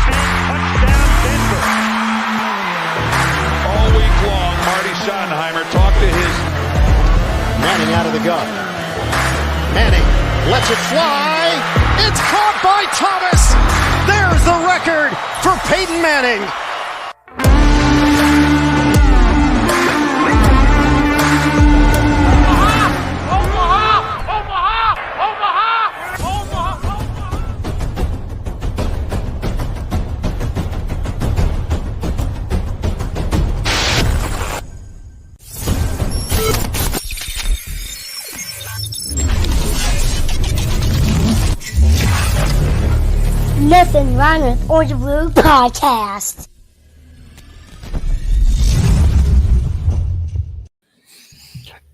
Touchdown, Denver. All week long, Marty Schottenheimer talked to his... Manning out of the gun. Manning lets it fly. It's caught by Thomas. There's the record for Peyton Manning. Nothing wrong with Orange and Blue Podcast.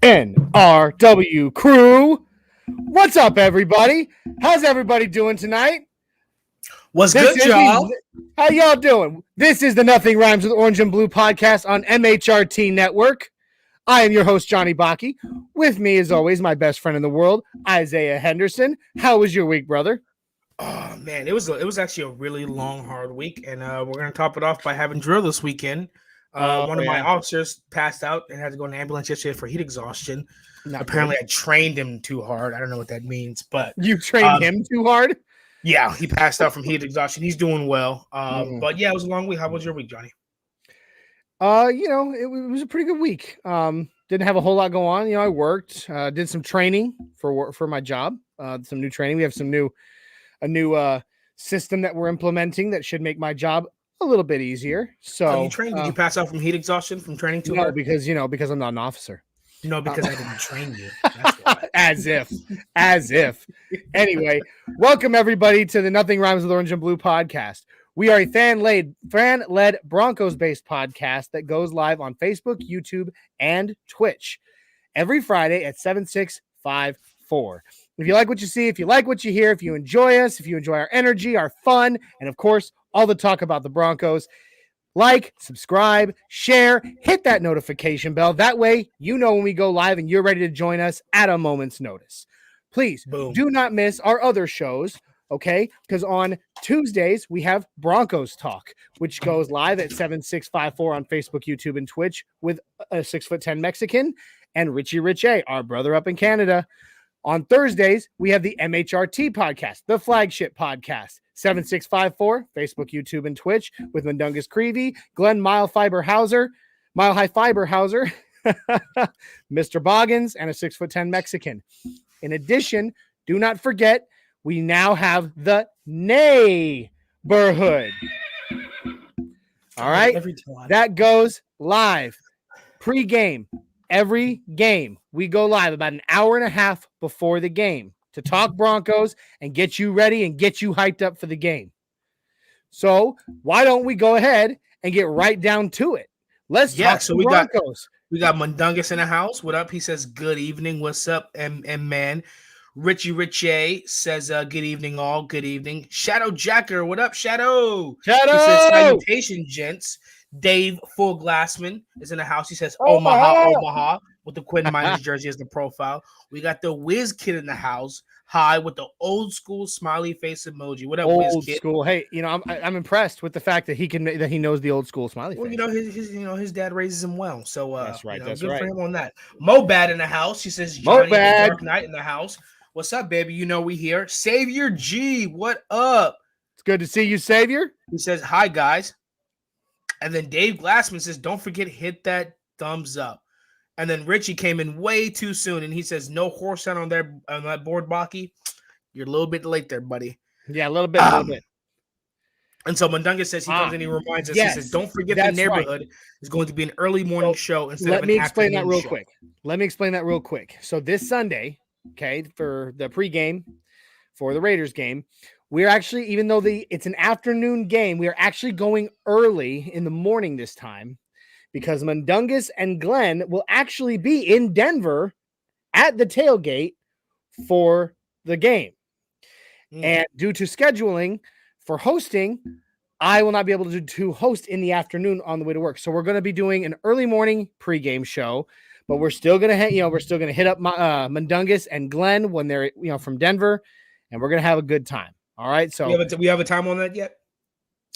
NRW crew, what's up, everybody? How's everybody doing tonight? What's good, y'all? How y'all doing? This is the Nothing Rhymes with Orange and Blue podcast on MHRT Network. I am your host, Johnny Baki. With me, as always, my best friend in the world, Isaiah Henderson. How was your week, brother? Oh man, it was actually a really long, hard week, and we're gonna top it off by having drill this weekend. One of my officers passed out and had to go in an ambulance yesterday for heat exhaustion. Apparently, I trained him too hard. I don't know what that means, but you trained him too hard. Yeah, he passed out from heat exhaustion. He's doing well. But yeah, it was a long week. How was your week, Johnny? It was a pretty good week. Didn't have a whole lot go on. I worked, did some training for my job. Some new training. We have a new system that we're implementing that should make my job a little bit easier. So you trained? Did you pass out from heat exhaustion from training too hard? Because I'm not an officer. No, because I didn't train you. That's why. As if. Anyway, welcome everybody to the Nothing Rhymes with Orange and Blue podcast. We are a fan-led Broncos-based podcast that goes live on Facebook, YouTube, and Twitch every Friday at 7/6/54. If you like what you see, if you like what you hear, if you enjoy us, if you enjoy our energy, our fun, and of course, all the talk about the Broncos, like, subscribe, share, hit that notification bell. That way, you know when we go live and you're ready to join us at a moment's notice. Please do not miss our other shows, okay? Because on Tuesdays, we have Broncos Talk, which goes live at 7/6/54 on Facebook, YouTube, and Twitch with a 6'10" Mexican and Richie Richey, our brother up in Canada. On Thursdays, we have the MHRT Podcast, the flagship podcast, 7/6/54, Facebook, YouTube, and Twitch with Mundungus Creevy, Glenn Mile High Fiber Hauser, Mr. Boggins, and a 6'10" Mexican. In addition, do not forget, we now have the Neigh-borhood. All right, that goes live pre-game. Every game, we go live about an hour and a half before the game to talk Broncos and get you ready and get you hyped up for the game. So why don't we go ahead and get right down to it? Let's talk Broncos. We got Mundungus in the house. What up? He says, good evening. What's up, man? Richie Richey says, good evening, all. Good evening. Shadow Jacker. What up, Shadow? He says, salutation, gents. Dave Full Glassman is in the house. He says, Omaha, with the Quinn Miners jersey as the profile. We got the Whiz Kid in the house. Hi, with the old school smiley face emoji. What up, Whiz Kid? Old school. Hey, I'm impressed with the fact that he knows the old school smiley face. Well, his dad raises him well. So that's right. That's good right. for him on that. Mobad in the house. He says, Johnny the Dark Knight in the house. What's up, baby? We here. Savior G, what up? It's good to see you, Savior. He says, hi, guys. And then Dave Glassman says, don't forget, hit that thumbs up. And then Richie came in way too soon, and he says, no horse sound on that board, Baki. You're a little bit late there, buddy. Yeah, a little bit. And so Mundungus says he comes and he reminds us, he says, don't forget the neighborhood is going to be an early morning show instead of an afternoon show. Let me explain that real quick. So this Sunday, okay, for the pregame, for the Raiders game, we're actually, even though it's an afternoon game, we are actually going early in the morning this time because Mundungus and Glenn will actually be in Denver at the tailgate for the game. And due to scheduling for hosting, I will not be able to host in the afternoon on the way to work. So we're going to be doing an early morning pregame show, but we're still going to hit up Mundungus and Glenn when they're, from Denver, and we're going to have a good time. All right. So we have a time on that yet?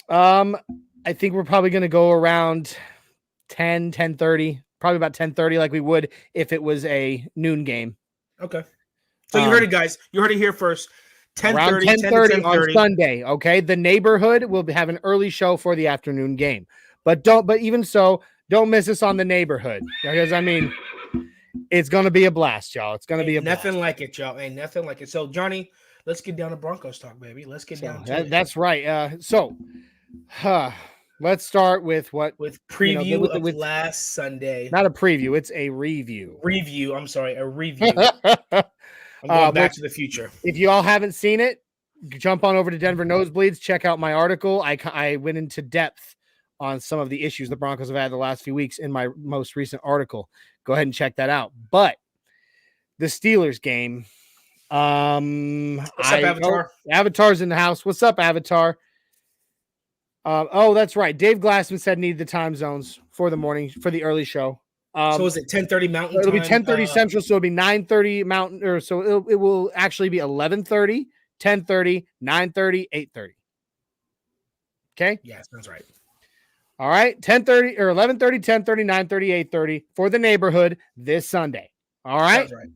I think we're probably going to go around 10:30, probably about 10:30, like we would if it was a noon game. Okay. So you heard it, guys. You heard it here first. 10:30, 10:30 on Sunday. Okay. The Neighborhood will have an early show for the afternoon game, but even so, don't miss us on the Neighborhood, because I mean, it's going to be a blast, y'all. It's going to be a nothing blast. like it, y'all. Ain't nothing like it. So Johnny, let's get down to Broncos talk, baby. Let's get down to it. That's right. Let's start with preview of last Sunday. Not a preview, it's a review. I'm sorry, a review. I'm going back to the future. If you all haven't seen it, jump on over to Denver Nosebleeds. Check out my article. I went into depth on some of the issues the Broncos have had the last few weeks in my most recent article. Go ahead and check that out. But the Steelers game. What's up, Avatar? Avatar's in the house. What's up, Avatar? That's right. Dave Glassman said need the time zones for the morning, for the early show. So is it 10:30 Mountain It'll time? be 10:30 Central, so it'll be 9:30 Mountain, or so it will actually be 11:30, 10:30, 9:30, 8:30. Okay? Yeah, sounds right. All right, 10:30 or 11:30, 10:30, 9:30, 8:30 for the Neighborhood this Sunday. All right? Sounds right.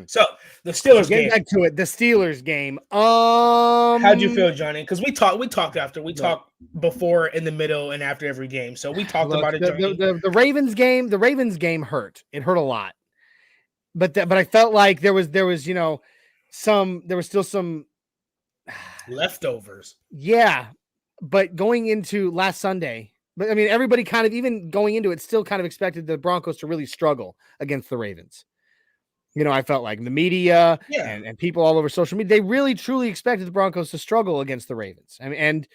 So the Steelers game. Back to it. The Steelers game. How'd you feel, Johnny? Because we talked after. We talked before, in the middle, and after every game. So we talked about it. Johnny. The Ravens game. The Ravens game hurt. It hurt a lot. But I felt like there was still some leftovers. Yeah, but going into last Sunday, but I mean everybody kind of, even going into it, still kind of expected the Broncos to really struggle against the Ravens. I felt like the media and people all over social media, they really truly expected the Broncos to struggle against the Ravens. I mean,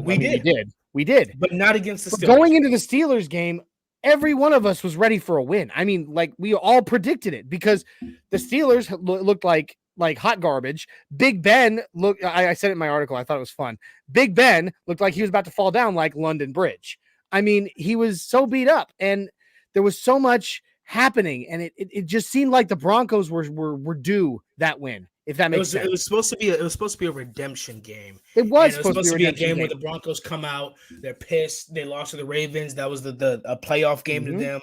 we did, but not against the Steelers. Going into the Steelers game, every one of us was ready for a win. I mean, like, we all predicted it, because the Steelers looked like hot garbage. Big Ben looked, I said it in my article, I thought it was fun. Big Ben looked like he was about to fall down like London Bridge. I mean, he was so beat up, and there was so much happening, and it just seemed like the Broncos were due that win, if that makes sense. It was supposed to be a redemption game. It was supposed to be a game where the Broncos come out, they're pissed, they lost to the Ravens. That was a playoff game to them,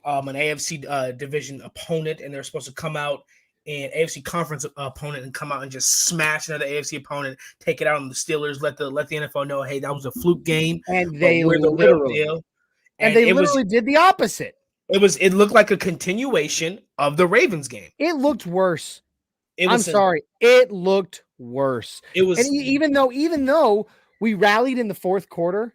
an AFC division opponent, and they're supposed to come out, an AFC conference opponent, and come out and just smash another AFC opponent, take it out on the Steelers, let the NFL know, hey, that was a fluke game, and they we're the real deal. And they literally did the opposite. It looked like a continuation of the Ravens game. It looked worse. It looked worse. It was, and even though we rallied in the fourth quarter,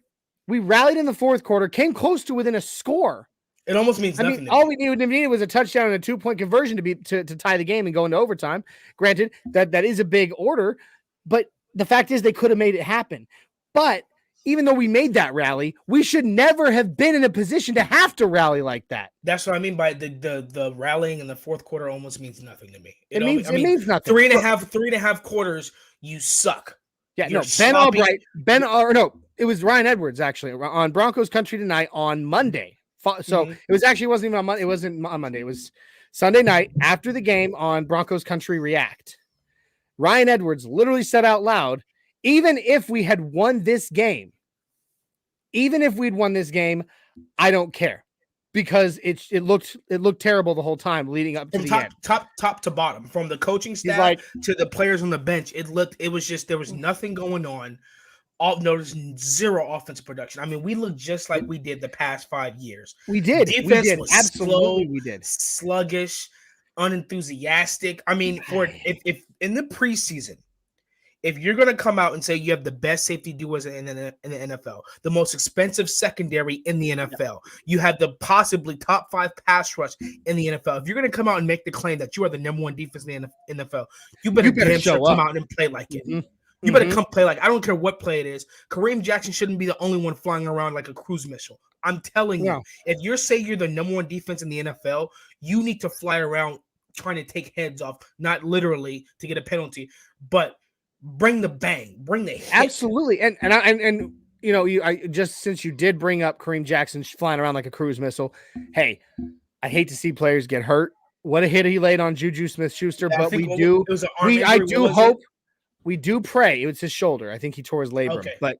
came close to within a score. It almost means nothing. All we needed was a touchdown and a 2-point conversion to tie the game and go into overtime. Granted, that is a big order, but the fact is they could have made it happen. But even though we made that rally, we should never have been in a position to have to rally like that. That's what I mean by the rallying in the fourth quarter almost means nothing to me. It means nothing. Three and a half quarters, you suck. Yeah, Ben Albright, it was Ryan Edwards actually on Broncos Country Tonight on Monday. So it wasn't even on Monday. It wasn't on Monday. It was Sunday night after the game on Broncos Country React. Ryan Edwards literally said out loud, even if we had won this game, I don't care, because it looked terrible the whole time leading up to the end. Top to bottom, from the coaching staff to the players on the bench. It was just, there was nothing going on. There's zero offensive production. I mean, we looked just like we did the past 5 years. We did. Defense was Absolutely, slow, we did. Sluggish, unenthusiastic. I mean, if in the preseason, if you're going to come out and say you have the best safety duos in the NFL, the most expensive secondary in the NFL, you have the possibly top 5 pass rush in the NFL, if you're going to come out and make the claim that you are the number 1 defense in the NFL, you better come out and play like it. Mm-hmm. You better come play like, I don't care what play it is. Kareem Jackson shouldn't be the only one flying around like a cruise missile. I'm telling you, if you're the number 1 defense in the NFL, you need to fly around trying to take heads off, not literally to get a penalty, but bring the bang, bring the hit. Absolutely. And I just, since you did bring up Kareem Jackson flying around like a cruise missile, hey, I hate to see players get hurt. What a hit he laid on Juju Smith-Schuster, but I do we do pray. It was his shoulder. I think he tore his labrum. Okay.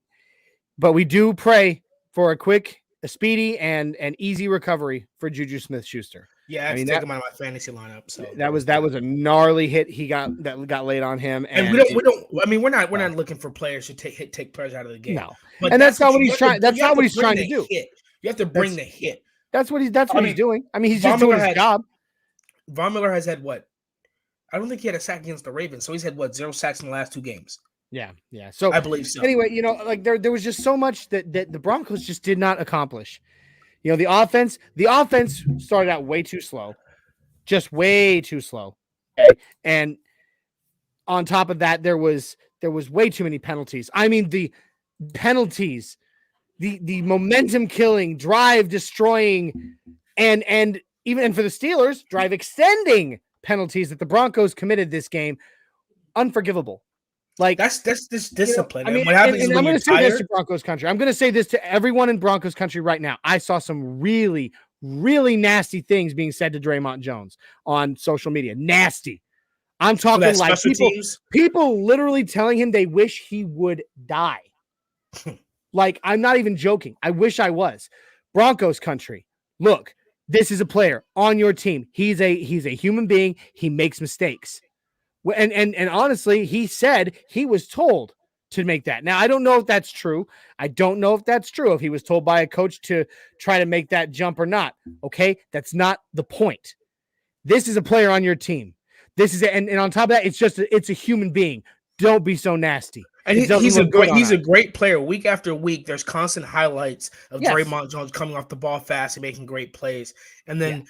But we do pray for a speedy and easy recovery for Juju Smith-Schuster. Yeah, I mean, take him out of my fantasy lineup. So that was a gnarly hit he got laid on him. And we don't. I mean, we're not looking for players to take players out of the game. No, but and that's not what he's trying. That's not what he's trying to do. You have to bring the hit. That's what he's doing. I mean, he's just doing his job. Von Miller has had what? I don't think he had a sack against the Ravens, so he's had 0 sacks in the last 2 games. Yeah. So I believe so. Anyway, like there was just so much that the Broncos just did not accomplish. The offense started out way too slow, just way too slow. Okay? And on top of that, there was way too many penalties. I mean, the penalties, the momentum killing, drive destroying, and even for the Steelers, drive extending penalties that the Broncos committed this game, unforgivable. Like that's this discipline. I mean, what happens and when I'm going you're to say tired? this to Broncos country. I'm going to say this to everyone in Broncos country right now. I saw some really, really nasty things being said to Draymond Jones on social media. Nasty. I'm talking like people literally telling him they wish he would die. Like, I'm not even joking. I wish I was. Broncos country. Look, this is a player on your team. He's a human being. He makes mistakes. And honestly, he said he was told to make that. Now, I don't know if that's true. If he was told by a coach to try to make that jump or not. Okay, that's not the point. This is a player on your team. This is and on top of that, it's a human being. Don't be so nasty. And he's a great player. Week after week, there's constant highlights of Draymond Jones coming off the ball fast and making great plays. And then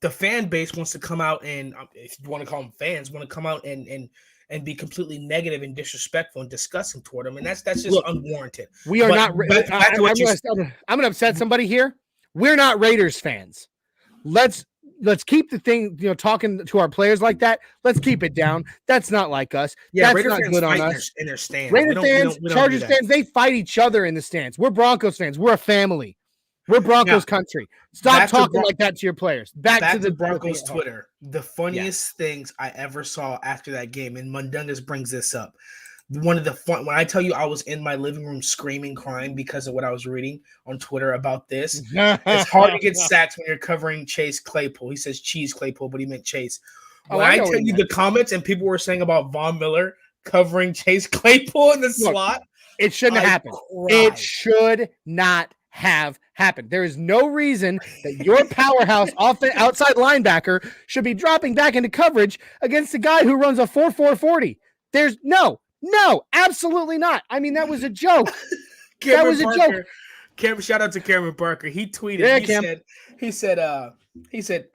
the fan base wants to come out and, if you want to call them fans, want to come out and be completely negative and disrespectful and disgusting toward him, and that's just unwarranted. We are not. I'm going to upset somebody here. We're not Raiders fans. Let's keep the thing, talking to our players like that. Let's keep it down. That's not like us. Yeah, that's Raider not fans good on fight us. in their stands. Raider fans, Chargers fans, they fight each other in the stands. We're Broncos fans. We're a family. We're Broncos country. Stop talking like that to your players. Back to the Broncos Twitter. The funniest things I ever saw after that game, and Mundungus brings this up. One of the fun, when I tell you I was in my living room screaming, crying because of what I was reading on Twitter about this. It's hard to get sacks when you're covering Chase Claypool. He says Cheese Claypool, but he meant Chase. When I tell you the comments and people were saying about Von Miller covering Chase Claypool in the slot, it shouldn't have happened. It should not have happened. There is no reason that your powerhouse outside linebacker should be dropping back into coverage against a guy who runs a 4.4 40. There's no, absolutely not. I mean, that was a joke. Joke. Shout out to Cameron Parker. He tweeted. He said,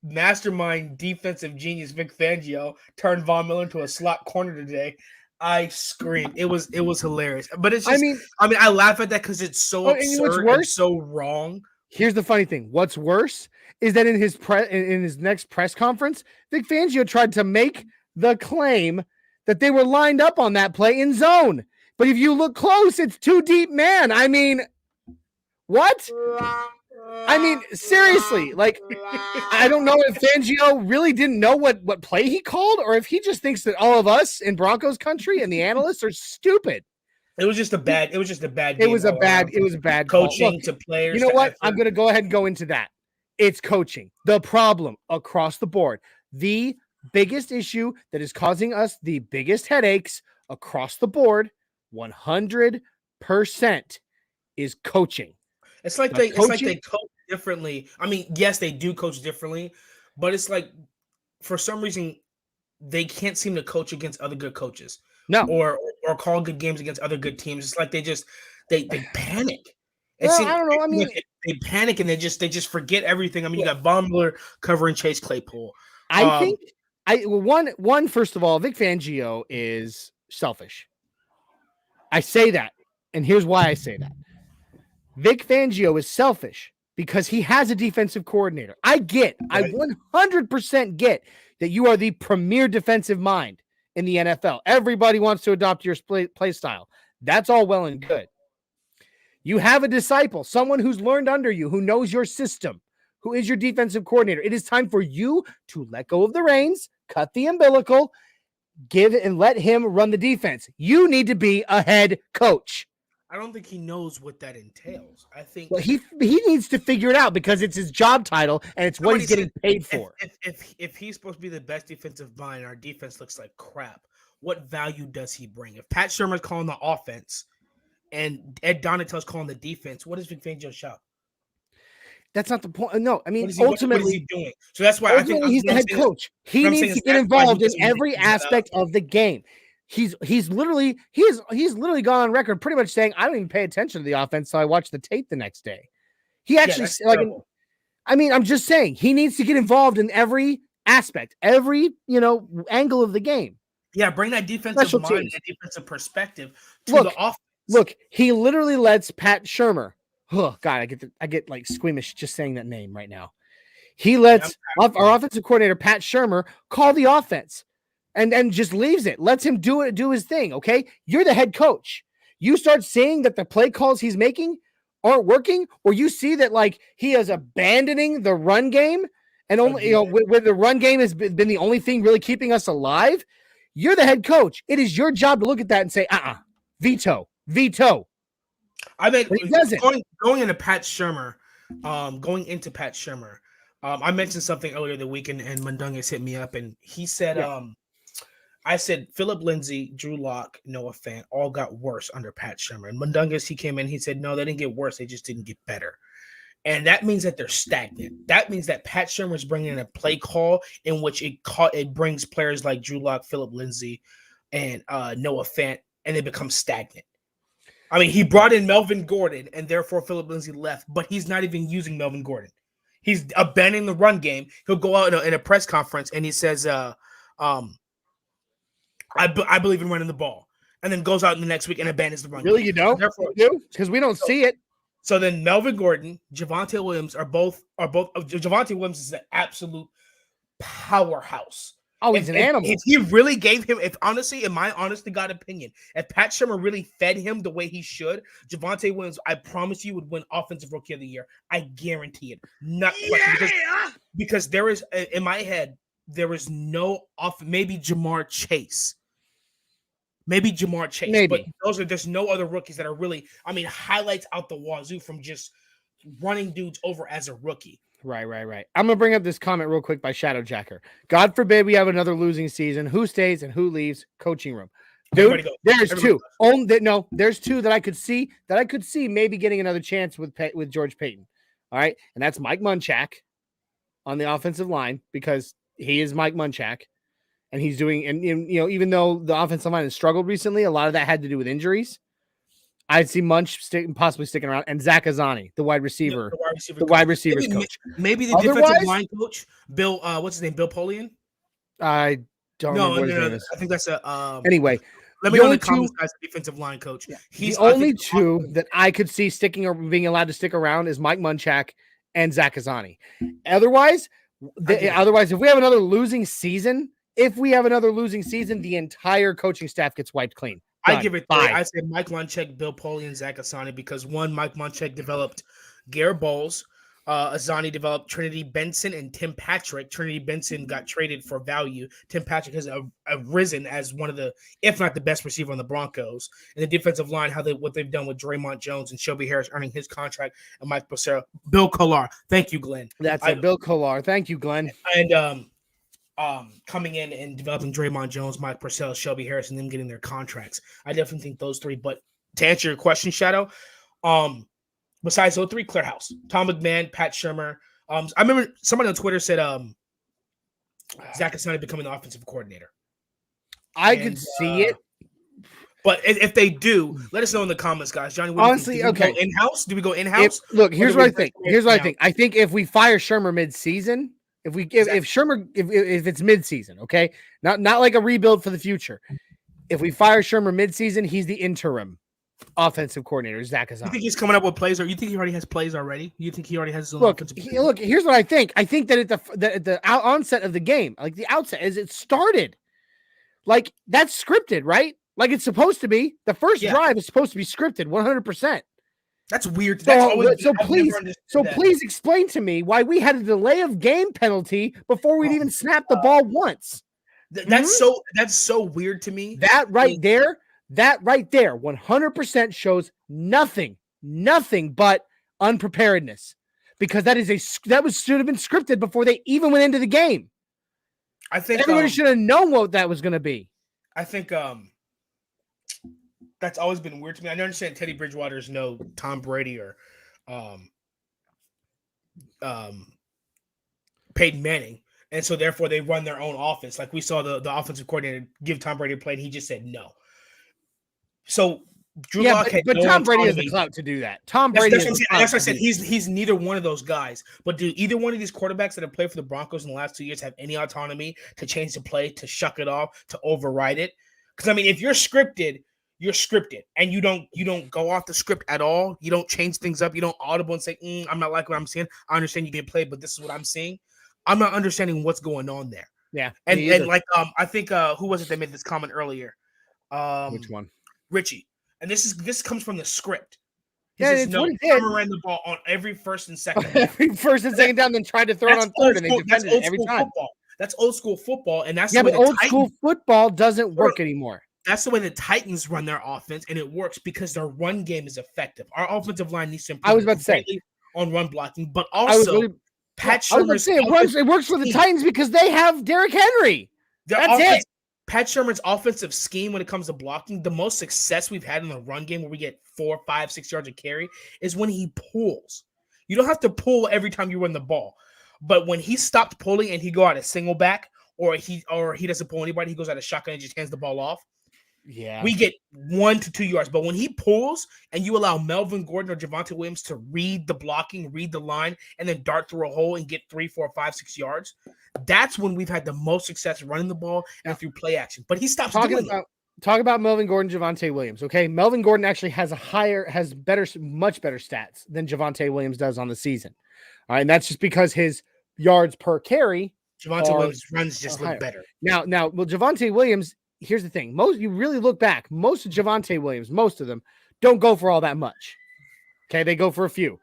mastermind defensive genius Vic Fangio turned Von Miller into a slot corner today. I screamed. It was hilarious. But it's just, I laugh at that because it's so absurd and so wrong. Here's the funny thing. What's worse is that in his next press conference, Vic Fangio tried to make the claim that they were lined up on that play in zone. But if you look close, it's too deep, man. I mean, what? I mean, seriously, like, I don't know if Fangio really didn't know what play he called, or if he just thinks that all of us in Broncos country and the analysts are stupid. It was just a bad game. It was a bad coaching Look, to players. You know what? I'm going to go ahead and go into that. It's coaching. The problem across the board. The biggest issue that is causing us the biggest headaches across the board, 100% is coaching. It's like they coach differently. I mean, yes, they do coach differently, but it's like for some reason they can't seem to coach against other good coaches. No, or call good games against other good teams. It's like they panic. I don't know. I mean, they panic and they just forget everything. I mean, you got Von Miller covering Chase Claypool. I think one first of all, Vic Fangio is selfish. I say that, and here's why I say that. Vic Fangio is selfish because he has a defensive coordinator. I 100% get that you are the premier defensive mind in the NFL. Everybody wants to adopt your play style. That's all well and good. You have a disciple, someone who's learned under you, who knows your system, who is your defensive coordinator. It is time for you to let go of the reins, cut the umbilical, give it and let him run the defense. You need to be a head coach. I don't think he knows what that entails. I think he needs to figure it out because it's his job title and it's what he's getting paid for. If he's supposed to be the best defensive mind, our defense looks like crap. What value does he bring? If Pat Shermer's calling the offense and Ed Donatel's calling the defense, what is Vic Fangio's job? That's not the point. No, I mean, ultimately, what is he doing? So that's why I think he's the head coach. He needs to get involved in every aspect of the game. He's literally gone on record pretty much saying, I don't even pay attention to the offense, so I watch the tape the next day. He actually I'm just saying he needs to get involved in every aspect, every angle of the game. Yeah, bring that defensive mind, that defensive perspective to the offense. Look, he literally lets Pat Shermer. Oh God, I get like squeamish just saying that name right now. He lets our offensive coordinator Pat Shermer call the offense. And just leaves it, lets him do his thing. Okay, you're the head coach. You start seeing that the play calls he's making aren't working, or you see that like he is abandoning the run game, and only where the run game has been the only thing really keeping us alive. You're the head coach. It is your job to look at that and say, veto. I mean, going into Pat Shermer, I mentioned something earlier the week, and Mundungus hit me up, and he said, I said Philip Lindsay, Drew Lock, Noah Fant all got worse under Pat Shermer. And Mundungus, he came in, he said, no, they didn't get worse. They just didn't get better. And that means that they're stagnant. That means that Pat Shermer is bringing in a play call in which it brings players like Drew Lock, Philip Lindsay, and Noah Fant, and they become stagnant. I mean, he brought in Melvin Gordon, and therefore Philip Lindsay left, but he's not even using Melvin Gordon. He's abandoning the run game. He'll go out in a press conference, and he says, I believe in running the ball, and then goes out in the next week and abandons the run. Really, you don't? Because we don't see it. So then Melvin Gordon, Javonte Williams are both. Javonte Williams is an absolute powerhouse. Oh, he's an animal. If he really gave him, in my honest to God opinion, if Pat Shermer really fed him the way he should, Javonte Williams, I promise you, would win Offensive Rookie of the Year. I guarantee it. Not because there is in my head there is no maybe Jamar Chase. Maybe, but there's no other rookies that are really, highlights out the wazoo from just running dudes over as a rookie. Right. I'm going to bring up this comment real quick by Shadow Jacker. God forbid we have another losing season. Who stays and who leaves? Coaching room. Dude, there's two. There's two that I could see maybe getting another chance with George Payton. All right. And that's Mike Munchak on the offensive line, because he is Mike Munchak. And he's doing, and even though the offensive line has struggled recently, a lot of that had to do with injuries. I'd see Munch possibly sticking around, and Zach Azani, the wide receiver, wide receivers coach. Maybe the defensive line coach, Bill. What's his name? Bill Polian. I don't know. No. I think that's a. Anyway, let me know in the comments, guys. Defensive line coach. Yeah. He's the only two that I could see sticking or being allowed to stick around is Mike Munchak and Zach Azani. Otherwise, if we have another losing season. The entire coaching staff gets wiped clean. Done. I give it 3. I say Mike Munchak, Bill Polian, and Zach Azani, because one, Mike Munchak developed Garrett Bowles, Azani developed Trinity Benson and Tim Patrick. Trinity Benson got traded for value. Tim Patrick has risen as one of the, if not the best receiver on the Broncos. And the defensive line, what they've done with Draymond Jones and Shelby Harris earning his contract, and Mike Becerra. Bill Kolar. Thank you, Glenn. Bill Kolar. Thank you, Glenn. And coming in and developing Draymond Jones, Mike Purcell, Shelby Harris, and them getting their contracts. I definitely think those 3. But to answer your question, Shadow, besides those 3, clear house. Tom McMahon, Pat Shermer. I remember somebody on Twitter said Zach Azani becoming the offensive coordinator. I could see it. But if they do, let us know in the comments, guys. Johnny, honestly, okay. In-house? Do we go in-house? Look, here's what I think. I think if we fire Shermer mid-season, if it's mid-season, okay, not like a rebuild for the future. If we fire Shermer mid-season, he's the interim offensive coordinator, Zach Azani. You think he's coming up with plays, or you think he already has plays already? You think he already has his own look? Here's what I think. I think that at the onset of the game, like the outset, as it started, like that's scripted, right? Like it's supposed to be. The first drive is supposed to be scripted, 100%. That's weird. Please explain to me why we had a delay of game penalty before we'd even snapped the ball once. That's so weird to me. That right there, 100% shows nothing but unpreparedness, because that should have been scripted before they even went into the game. I think everybody should have known what that was going to be. I think that's always been weird to me. I understand Teddy Bridgewater's no Tom Brady or Peyton Manning, and so therefore they run their own offense. Like we saw the offensive coordinator give Tom Brady a play, and he just said no. So Drew Lock but Tom Brady has the clout to do that. Tom Brady. That's what I said. He's neither one of those guys. But do either one of these quarterbacks that have played for the Broncos in the last 2 years have any autonomy to change the play, to shuck it off, to override it? Because I mean, if you're scripted, and you don't go off the script at all. You don't change things up. You don't audible and say, "I'm not like what I'm seeing. I understand you get played, but this is what I'm seeing." I'm not understanding what's going on there. Yeah, and like I think who was it that made this comment earlier? Which one? Richie. And this comes from the script. He Yeah, says, it's no, what he did. ran the ball on every first and second. Every first and second down, then tried to throw it on third, and they defended it every time. Football. That's old school football, and that's but old school football doesn't work anymore. That's the way the Titans run their offense, and it works because their run game is effective. Our offensive line needs to improve. I was about to say on run blocking, but also Pat Shermer's. It works for the Titans because they have Derrick Henry. That's it. Pat Shermer's offensive scheme when it comes to blocking, the most success we've had in the run game where we get 4, 5, 6 yards of carry is when he pulls. You don't have to pull every time you run the ball. But when he stopped pulling and he go out a single back or he doesn't pull anybody, he goes out a shotgun and just hands the ball off. Yeah. We get 1 to 2 yards. But when he pulls and you allow Melvin Gordon or Javonte Williams to read the blocking, read the line, and then dart through a hole and get 3, 4, 5, 6 yards, that's when we've had the most success running the ball and through play action. But he stops doing it. Talk about Melvin Gordon, Javonte Williams. Okay, Melvin Gordon actually has much better stats than Javonte Williams does on the season. All right, and that's just because his yards per carry. Javonte Williams runs just look better. Now, Javonte Williams. Here's the thing: you really look back. Most of Javonte Williams, most of them, don't go for all that much. Okay, they go for a few.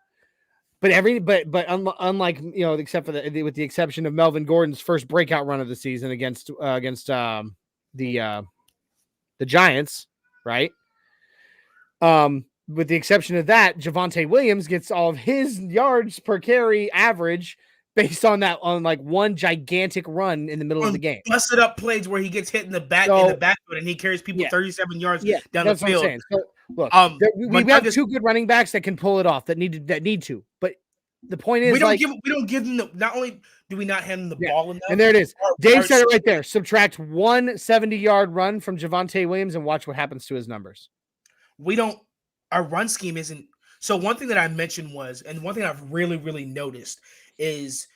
But unlike except for with the exception of Melvin Gordon's first breakout run of the season against the Giants, right? With the exception of that, Javonte Williams gets all of his yards per carry average based on one gigantic run in the middle of the game. Busted up plays where he gets hit in the backfoot and he carries people 37 yards down the field. What I'm saying. So, look, we have two good running backs that can pull it off that need to. But the point is, we don't give them not only do we not hand them the ball enough. And there it is. Dave said it right there. Subtract 1 70-yard run from Javonte Williams and watch what happens to his numbers. Our run scheme isn't. So one thing that I mentioned was, and one thing I've really, really noticed is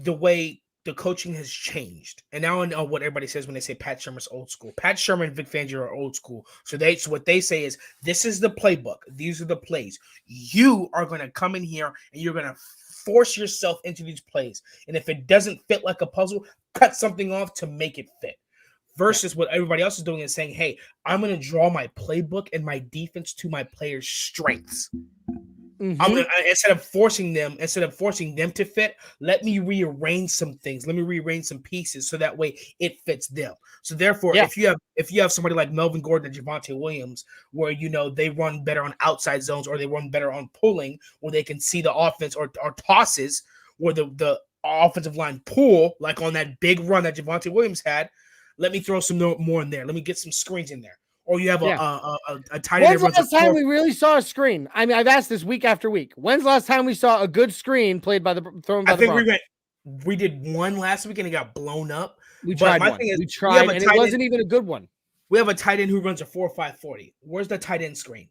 the way the coaching has changed. And now I know what everybody says when they say Pat Shermer's old school. Pat Shermer and Vic Fangio are old school. So what they say is, this is the playbook. These are the plays. You are going to come in here and you're going to force yourself into these plays. And if it doesn't fit like a puzzle, cut something off to make it fit. Versus what everybody else is doing is saying, hey, I'm going to draw my playbook and my defense to my players' strengths. Mm-hmm. Instead of forcing them to fit, let me rearrange some things. Let me rearrange some pieces so that way it fits them. So therefore, if you have somebody like Melvin Gordon and Javonte Williams, where they run better on outside zones or they run better on pulling, where they can see the offense or tosses, where the offensive line pull, like on that big run that Javonte Williams had, let me throw some more in there. Let me get some screens in there. Or you have a tight end. When's the last time we really saw a screen? I mean, I've asked this week after week. When's the last time we saw a good screen thrown by the Broncos? We did one last week and it got blown up. We tried one. And it wasn't even a good one. We have a tight end who runs a 4.5 40. Where's the tight end screen?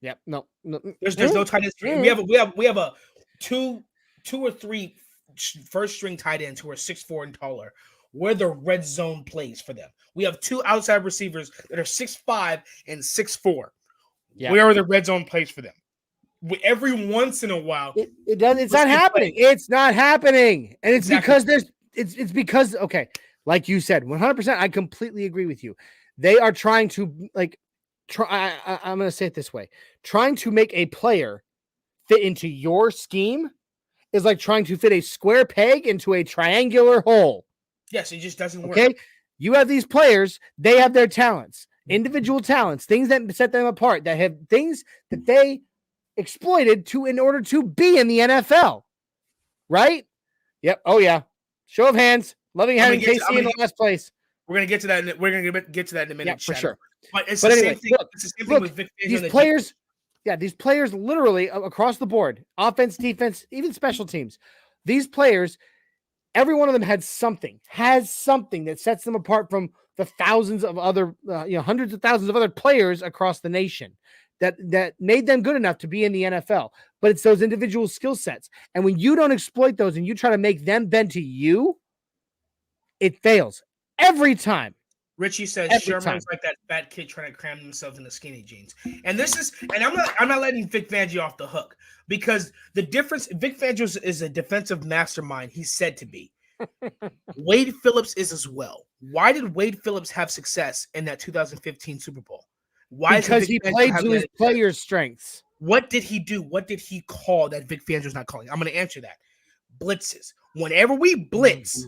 Yep. No. There's no tight end screen. We have a two or three first string tight ends who are 6'4" and taller. Where the red zone plays for them. We have 2 outside receivers that are 6'5" and 6'4". Yeah. Where are the red zone plays for them? Every once in a while, it doesn't. It's not happening. It's not happening, and it's because it's because like you said, 100%. I completely agree with you. They are trying to I'm going to say it this way: trying to make a player fit into your scheme is like trying to fit a square peg into a triangular hole. Yes, it just doesn't work. Okay, You have these players, they have their talents, individual talents, things that set them apart, that have things that they exploited in order to be in the NFL. Right? Yep. Oh, yeah. Show of hands. Loving having KC in the last place. We're going to get to that. We're going to get to that in a minute. Yeah, for sure. But it's the same thing. It's the same thing with Vic Fangio. These players literally across the board, offense, defense, even special teams, these players, every one of them has something that sets them apart from the thousands of other, hundreds of thousands of other players across the nation that made them good enough to be in the NFL. But it's those individual skill sets. And when you don't exploit those and you try to make them bend to you, it fails every time. Richie says Sherman's like that fat kid trying to cram themselves into skinny jeans. And I'm not letting Vic Fangio off the hook, because the difference, Vic Fangio is a defensive mastermind. He's said to be. Wade Phillips is as well. Why did Wade Phillips have success in that 2015 Super Bowl? Because he played to his players' strengths. What did he do? What did he call that Vic Fangio's not calling? I'm going to answer that. Blitzes. Whenever we blitz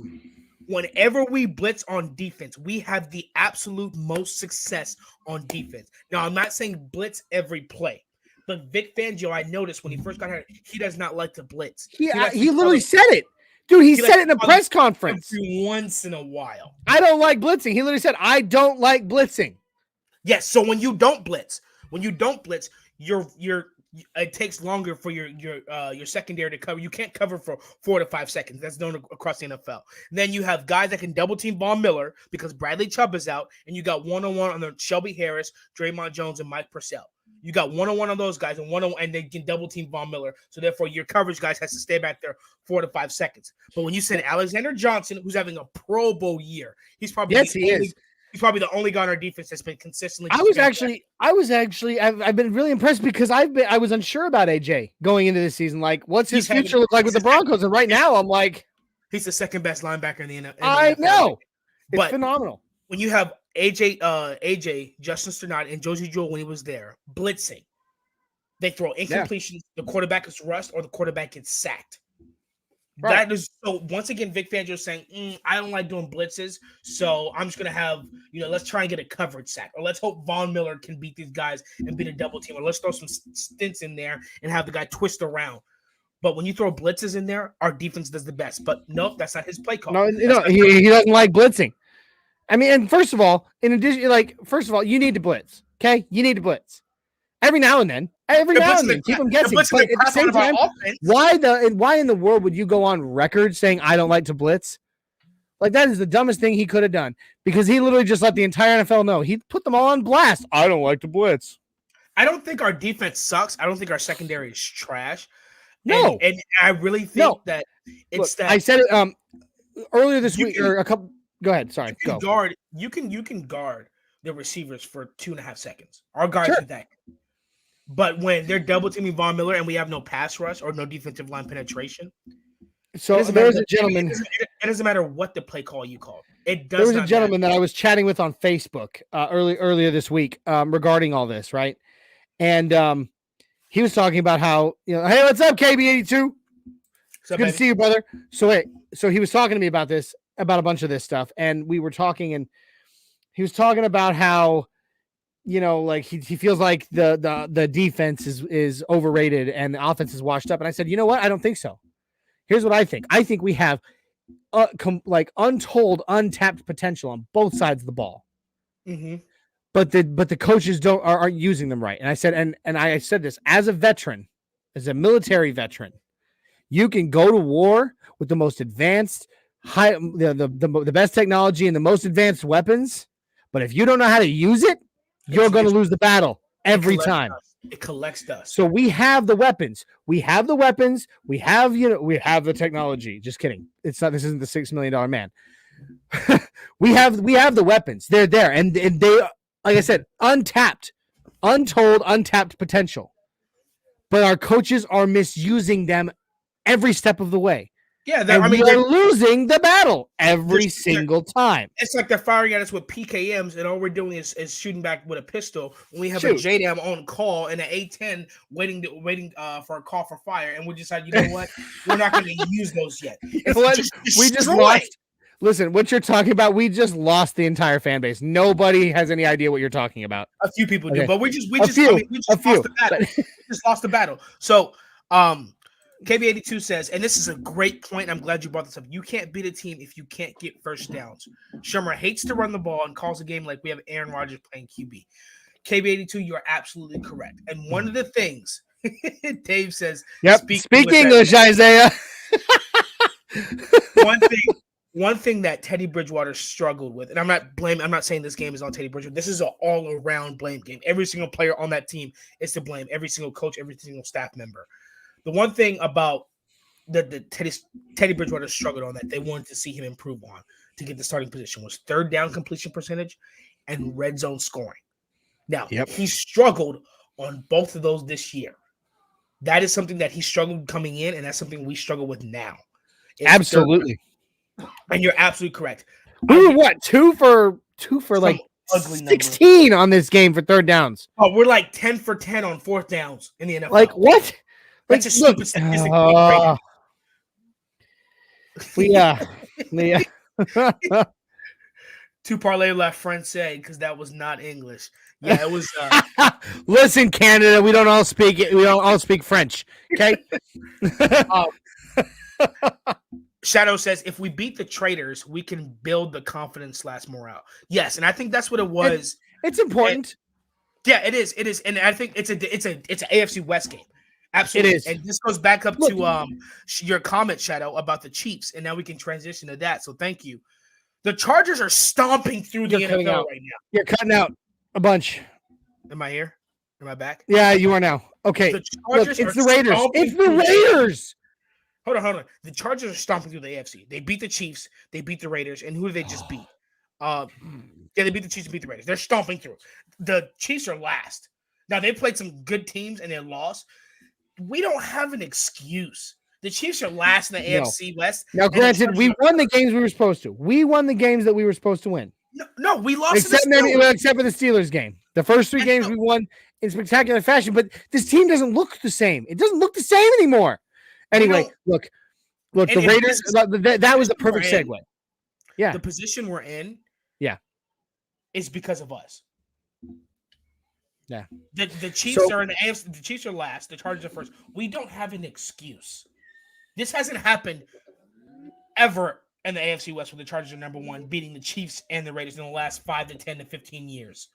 on defense, we have the absolute most success on defense. Now, I'm not saying blitz every play, but Vic Fangio, I noticed when he first got hired, he does not like to blitz. He literally said it. Dude, he said it in a press conference. Every once in a while. I don't like blitzing. He literally said, I don't like blitzing. Yes, so when you don't blitz, it takes longer for your secondary to cover. You can't cover for 4 to 5 seconds. That's known across the NFL. And then you have guys that can double team Von Miller because Bradley Chubb is out, and you got one-on-one on the Shelby Harris, Draymond Jones, and Mike Purcell. You got one-on-one on those guys, and they can double team Von Miller. So therefore, your coverage guys has to stay back there 4 to 5 seconds. But when you send Alexander Johnson, who's having a Pro Bowl year, he's probably He's probably the only guy on our defense that's been consistently. I've been really impressed because I was unsure about AJ going into this season. Like, what's his future look like with the Broncos? And right now, I'm like, he's the second best linebacker in the NFL. I know, it's phenomenal. When you have AJ, Justin Sternad, and Josie Jewell when he was there blitzing, they throw incompletions. The quarterback is rushed or the quarterback gets sacked. Right. That is so. Once again, Vic Fangio is saying, "I don't like doing blitzes, so I'm just gonna have let's try and get a coverage sack, or let's hope Von Miller can beat these guys and beat a double team, or let's throw some stints in there and have the guy twist around." But when you throw blitzes in there, our defense does the best. But nope, that's not his play call. No, he doesn't like blitzing. I mean, and first of all, you need to blitz. Okay, you need to blitz every now and then. Keep them guessing. But at the same time, why in the world would you go on record saying I don't like to blitz? Like, that is the dumbest thing he could have done, because he literally just let the entire NFL know. He put them all on blast. I don't like to blitz. I don't think our defense sucks. I don't think our secondary is trash. No, and I really think that it's that. I said it earlier this week or a couple. Go ahead. Sorry. You can guard the receivers for 2.5 seconds. Our guards are that. But when they're double teaming Von Miller and we have no pass rush or no defensive line penetration, so there was a gentleman. It doesn't matter what the play call you call. It does. There was a gentleman that I was chatting with on Facebook earlier this week regarding all this, right? And he was talking about how hey, what's up, KB82? Good to see you, brother. So he was talking to me about a bunch of this stuff, and we were talking, and he was talking about how. Like he feels like the defense is overrated and the offense is washed up. And I said, you know what? I don't think so. Here's what I think. I think we have untold, untapped potential on both sides of the ball. Mm-hmm. But the coaches aren't using them right. And I said, and I said this as a veteran, as a military veteran, you can go to war with the most advanced, the best technology and the most advanced weapons. But if you don't know how to use it, you're going to lose the battle every time. It collects dust. So we have the weapons. We have the weapons. We have the technology. Just kidding. It's not. This isn't the $6 million man. we have the weapons. They're there, and they, like I said, untold, untapped potential. But our coaches are misusing them every step of the way. Yeah, they're losing the battle every single time. It's like they're firing at us with PKMs, and all we're doing is shooting back with a pistol. When we have a JDAM on call and an A10 waiting for a call for fire, and we decide, you know what, we're not going to use those yet. We just watched. Listen, what you're talking about, we just lost the entire fan base. Nobody has any idea what you're talking about. A few people do, but we just lost the battle. We just lost the battle. So, KB82 says, and this is a great point. I'm glad you brought this up. You can't beat a team if you can't get first downs. Shermer hates to run the ball and calls a game like we have Aaron Rodgers playing QB. KB82, you are absolutely correct. And one of the things Dave says, speak English, Isaiah. One thing that Teddy Bridgewater struggled with, and I'm not saying this game is on Teddy Bridgewater. This is an all-around blame game. Every single player on that team is to blame. Every single coach, every single staff member. The one thing about the Teddy Bridgewater struggled on that they wanted to see him improve on to get the starting position was third down completion percentage and red zone scoring. Now, he struggled on both of those this year. That is something that he struggled coming in, and that's something we struggle with now. Absolutely. And you're absolutely correct. We were what? Two for like 16 number on this game for third downs. Oh, we're like 10 for 10 on fourth downs in the NFL. Like what? That's a stupid statistic. Two parlay left, friend said, because that was not English. Yeah, it was. Listen, Canada, we don't all speak it. We don't all speak French. Okay. Shadow says, if we beat the traitors, we can build the confidence / morale. Yes, and I think that's what it was. It's important. It is. It is, and I think it's an AFC West game. Absolutely. It is. And this goes back up to your comment, Shadow, about the Chiefs, and now we can transition to that. So thank you. The Chargers are stomping through the NFL right now. You're cutting out a bunch. Am I here? Am I back? Yeah, you are now. Okay. The Chargers it's the Raiders. It's the Raiders. Hold on. The Chargers are stomping through the AFC. They beat the Chiefs. They beat the Raiders. And who did they just beat? They beat the Chiefs and beat the Raiders. They're stomping through. The Chiefs are last. Now, they played some good teams and they lost. We don't have an excuse. The Chiefs are last in the AFC West. Now, granted, we won the games we were supposed to. We won the games that we were supposed to win. No, we lost except for the Steelers game. The first three games we won in spectacular fashion, but this team doesn't look the same. It doesn't look the same anymore. Anyway, look, the Raiders, that was the perfect segue. Yeah. The position we're in is because of us. Yeah. The Chiefs are in the AFC. The Chiefs are last. The Chargers are first. We don't have an excuse. This hasn't happened ever in the AFC West where the Chargers are number one, beating the Chiefs and the Raiders in the last 5 to 10 to 15 years.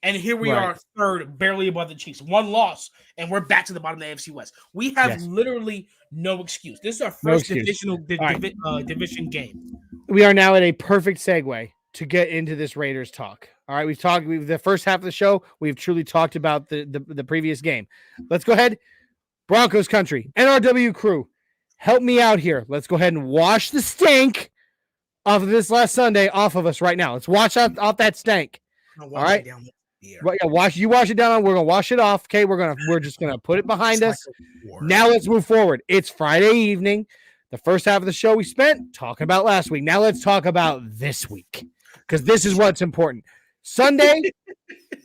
And here we are, third, barely above the Chiefs. One loss, and we're back to the bottom of the AFC West. We have literally no excuse. This is our first division game. We are now at a perfect segue to get into this Raiders talk. All right, the first half of the show, we've truly talked about the previous game. Let's go ahead. Broncos country, NRW crew, help me out here. Let's go ahead and wash the stink off of this last Sunday off of us right now. Let's wash off that stank. All right. Wash it down. We're gonna wash it off. Okay, we're just gonna put it behind us. Now let's move forward. It's Friday evening. The first half of the show we spent talking about last week. Now let's talk about this week because this is what's important. Sunday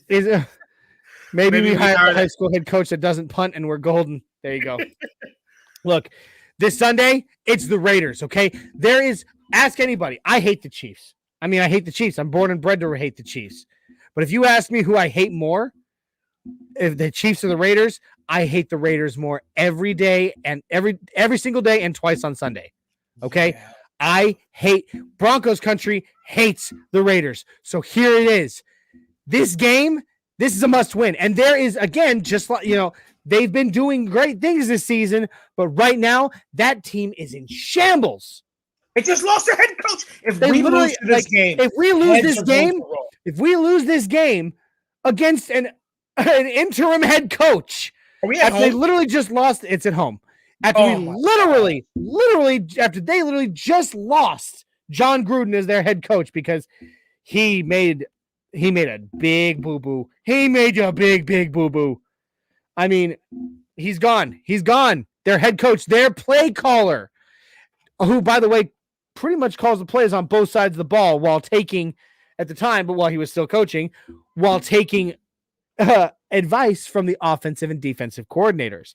is maybe we hire a high school head coach that doesn't punt and we're golden. There you go. Look, this Sunday it's the Raiders. Okay, ask anybody. I hate the Chiefs. I hate the Chiefs. I'm born and bred to hate the Chiefs. But if you ask me who I hate more, if the Chiefs or the Raiders, I hate the Raiders more every day and every single day and twice on Sunday. Okay? Yeah. I hate Broncos country hates the Raiders. So here it is. This game, this is a must win. And there is, again, just like, they've been doing great things this season, but right now that team is in shambles. They just lost their head coach. If we lose this game against an interim head coach, they literally just lost. It's at home. After they literally just lost John Gruden as their head coach because he made a big boo-boo. He made a big boo-boo. He's gone. He's gone. Their head coach, their play caller, who, by the way, pretty much calls the plays on both sides of the ball while taking while he was still coaching, while taking advice from the offensive and defensive coordinators.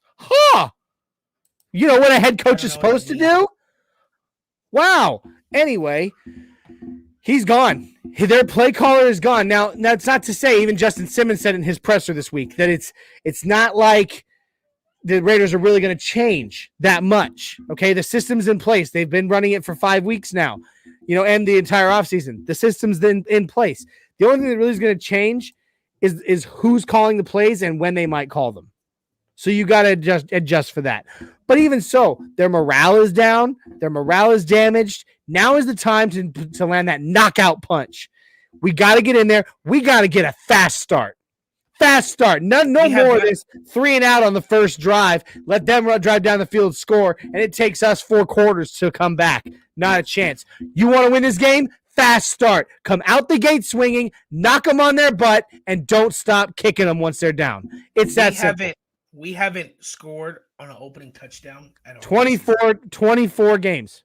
You know what a head coach is supposed to do? Wow. Anyway, he's gone. Their play caller is gone. Now, that's not to say, even Justin Simmons said in his presser this week, that it's not like the Raiders are really going to change that much. Okay, the system's in place. They've been running it for 5 weeks now, and the entire offseason. The system's in place. The only thing that really is going to change is who's calling the plays and when they might call them. So you got to adjust for that. But even so, their morale is down. Their morale is damaged. Now is the time to land that knockout punch. We got to get in there. We got to get a fast start. Fast start. No more of this 3 and out on the first drive. Let them drive down the field, score, and it takes us 4 quarters to come back. Not a chance. You want to win this game? Fast start. Come out the gate swinging, knock them on their butt, and don't stop kicking them once they're down. It's that simple. We haven't scored on an opening touchdown at all. 24 games.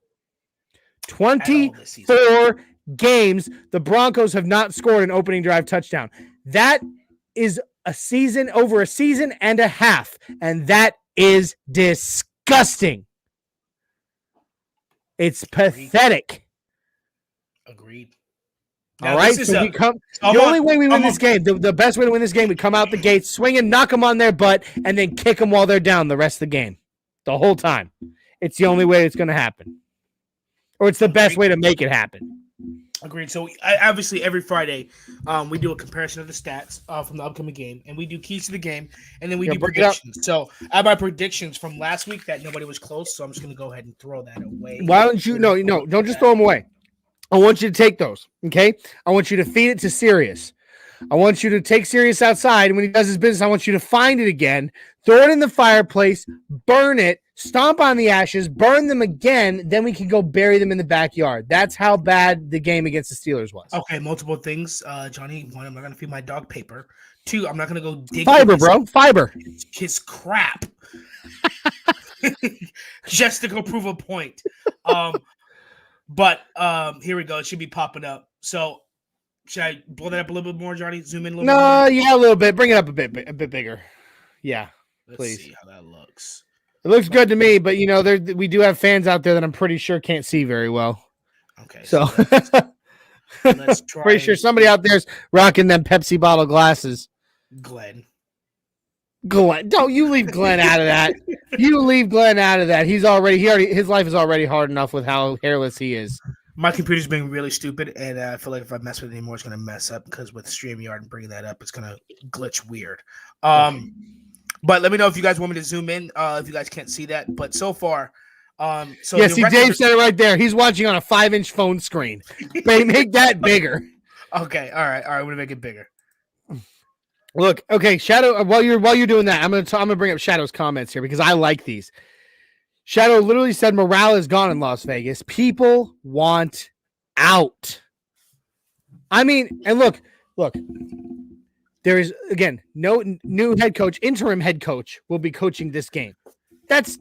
24 games. The Broncos have not scored an opening drive touchdown. That is over a season and a half, and that is disgusting. It's pathetic. Agreed. All right, so the only way we win this game, the best way to win this game, we come out the gates, swing and knock them on their butt, and then kick them while they're down the rest of the game, the whole time. It's the only way it's going to happen, or it's the best way to make it happen. Agreed. So obviously every Friday, we do a comparison of the stats from the upcoming game, and we do keys to the game, and then we do predictions. So I have my predictions from last week that nobody was close, so I'm just going to go ahead and throw that away. Why don't you? No, don't just throw them away. I want you to take those, okay? I want you to feed it to Sirius. I want you to take Sirius outside, and when he does his business, I want you to find it again, throw it in the fireplace, burn it, stomp on the ashes, burn them again, then we can go bury them in the backyard. That's how bad the game against the Steelers was. Okay, multiple things, Johnny. One, I'm not going to feed my dog paper. 2, I'm not going to go dig fiber, bro. Fiber. His crap. Just to go prove a point. But here we go. It should be popping up. So should I blow that up a little bit more, Johnny? Zoom in a little bit more? Yeah, a little bit. Bring it up a bit bigger. Yeah, please. Let's see how that looks. It looks good to me, but we do have fans out there that I'm pretty sure can't see very well. Okay. So let's try. Pretty sure somebody out there's rocking them Pepsi bottle glasses. Glenn. Don't you leave Glenn out of that. You leave Glenn out of that. His life is already hard enough with how hairless he is. My computer's being really stupid, and I feel like if I mess with it anymore, it's going to mess up because with StreamYard and bringing that up, it's going to glitch weird. But let me know if you guys want me to zoom in, if you guys can't see that. But so far, Dave said it right there. He's watching on a 5-inch phone screen. Make that bigger. Okay, all right. I'm going to make it bigger. Look, okay, Shadow. While you're doing that, I'm gonna bring up Shadow's comments here because I like these. Shadow literally said morale is gone in Las Vegas. People want out. I mean, and look. There is again no new head coach. Interim head coach will be coaching this game. That's.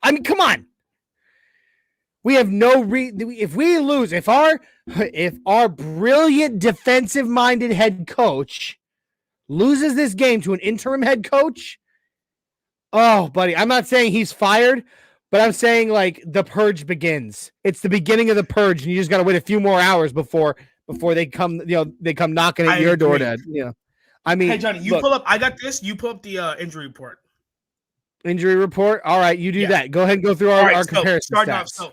I mean, come on. We have if we lose, if our brilliant defensive-minded head coach loses this game to an interim head coach, oh, buddy, I'm not saying he's fired, but I'm saying like the purge begins. It's the beginning of the purge, and you just got to wait a few more hours before they come. They come knocking at your door. I mean, hey Johnny, pull up. I got this. You pull up the injury report. Injury report. All right, you do that. Go ahead and go through our comparison. Starting off, so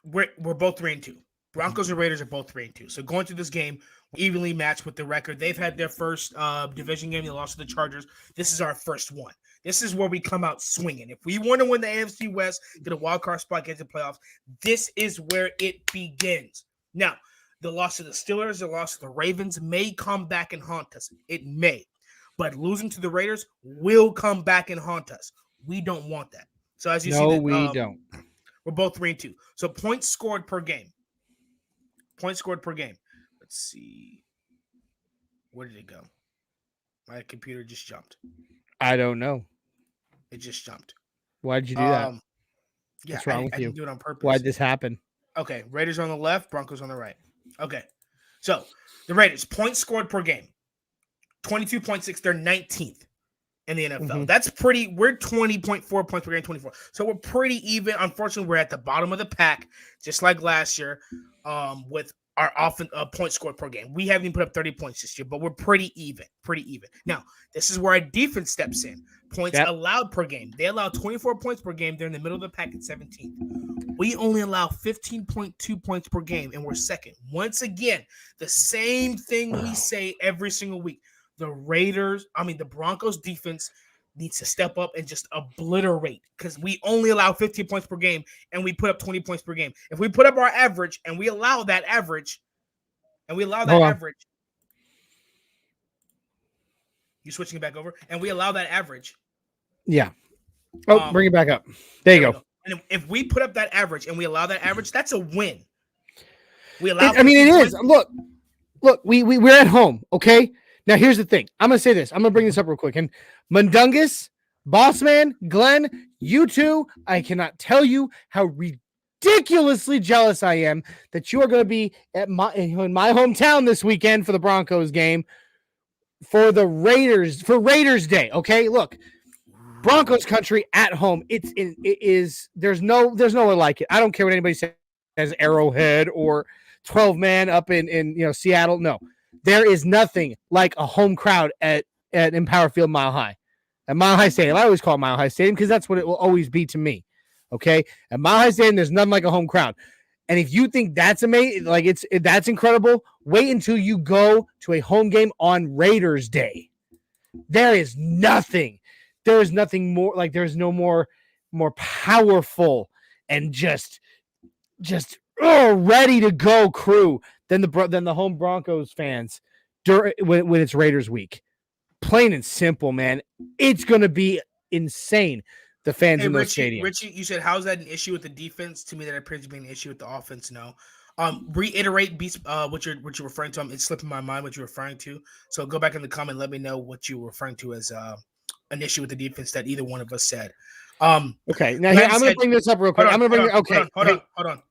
we're both 3-2. Broncos and Raiders are both 3-2. So going through this game, evenly matched with the record. They've had their first division game. They lost to the Chargers. This is our first one. This is where we come out swinging. If we want to win the AFC West, get a wild card spot, get to the playoffs, this is where it begins. Now, the loss to the Steelers, the loss to the Ravens may come back and haunt us. It may. But losing to the Raiders will come back and haunt us. We don't want that. So as you see, we don't. We're both 3-2. So points scored per game. Points scored per game. Let's see. Where did it go? My computer just jumped. I don't know. It just jumped. Why did you do that? Yeah, what's wrong with you? I didn't do it on purpose. Why did this happen? Okay, Raiders on the left, Broncos on the right. Okay, so the Raiders, points scored per game, 22.6. They're 19th. in the NFL. That's pretty. We're 20.4 points per game, 24. So we're pretty even. Unfortunately, we're at the bottom of the pack, just like last year, with our points scored per game. We haven't even put up 30 points this year, but we're pretty even. Now, this is where our defense steps in. Points allowed per game. They allow 24 points per game. They're in the middle of the pack at 17. We only allow 15.2 points per game, and we're second. Once again, the same thing we say every single week. The Broncos defense needs to step up and just obliterate, because we only allow 15 points per game and we put up 20 points per game. If we put up our average and we allow that average, you switching it back over, and we allow that average. Yeah. Oh, bring it back up. There you go. And if we put up that average and we allow that average, that's a win. We allow. It is. Look, we're at home. Okay. Now, here's the thing. I'm going to say this. I'm going to bring this up real quick. And Mundungus, Bossman, Glenn, you two, I cannot tell you how ridiculously jealous I am that you are going to be in my hometown this weekend for the Broncos game for Raiders Day. Okay, look, Broncos country at home. There's nowhere like it. I don't care what anybody says, Arrowhead or 12-man up in Seattle. No. There is nothing like a home crowd at Empower Field Mile High. At Mile High Stadium. I always call it Mile High Stadium because that's what it will always be to me. Okay? At Mile High Stadium, there's nothing like a home crowd. And if you think that's amazing, that's incredible, wait until you go to a home game on Raiders Day. There is nothing. There is nothing more, there's no more powerful and just ready to go crew than the home Broncos fans when it's Raiders week. Plain and simple, man. It's going to be insane, the fans in those stadiums. Richie, you said, how's that an issue with the defense? To me, that appears to be an issue with the offense. No. Reiterate what you're referring to. It's slipping my mind what you're referring to. So go back in the comment. Let me know what you were referring to as an issue with the defense that either one of us said. Okay. Now, I'm going to bring this up real quick. Hold on.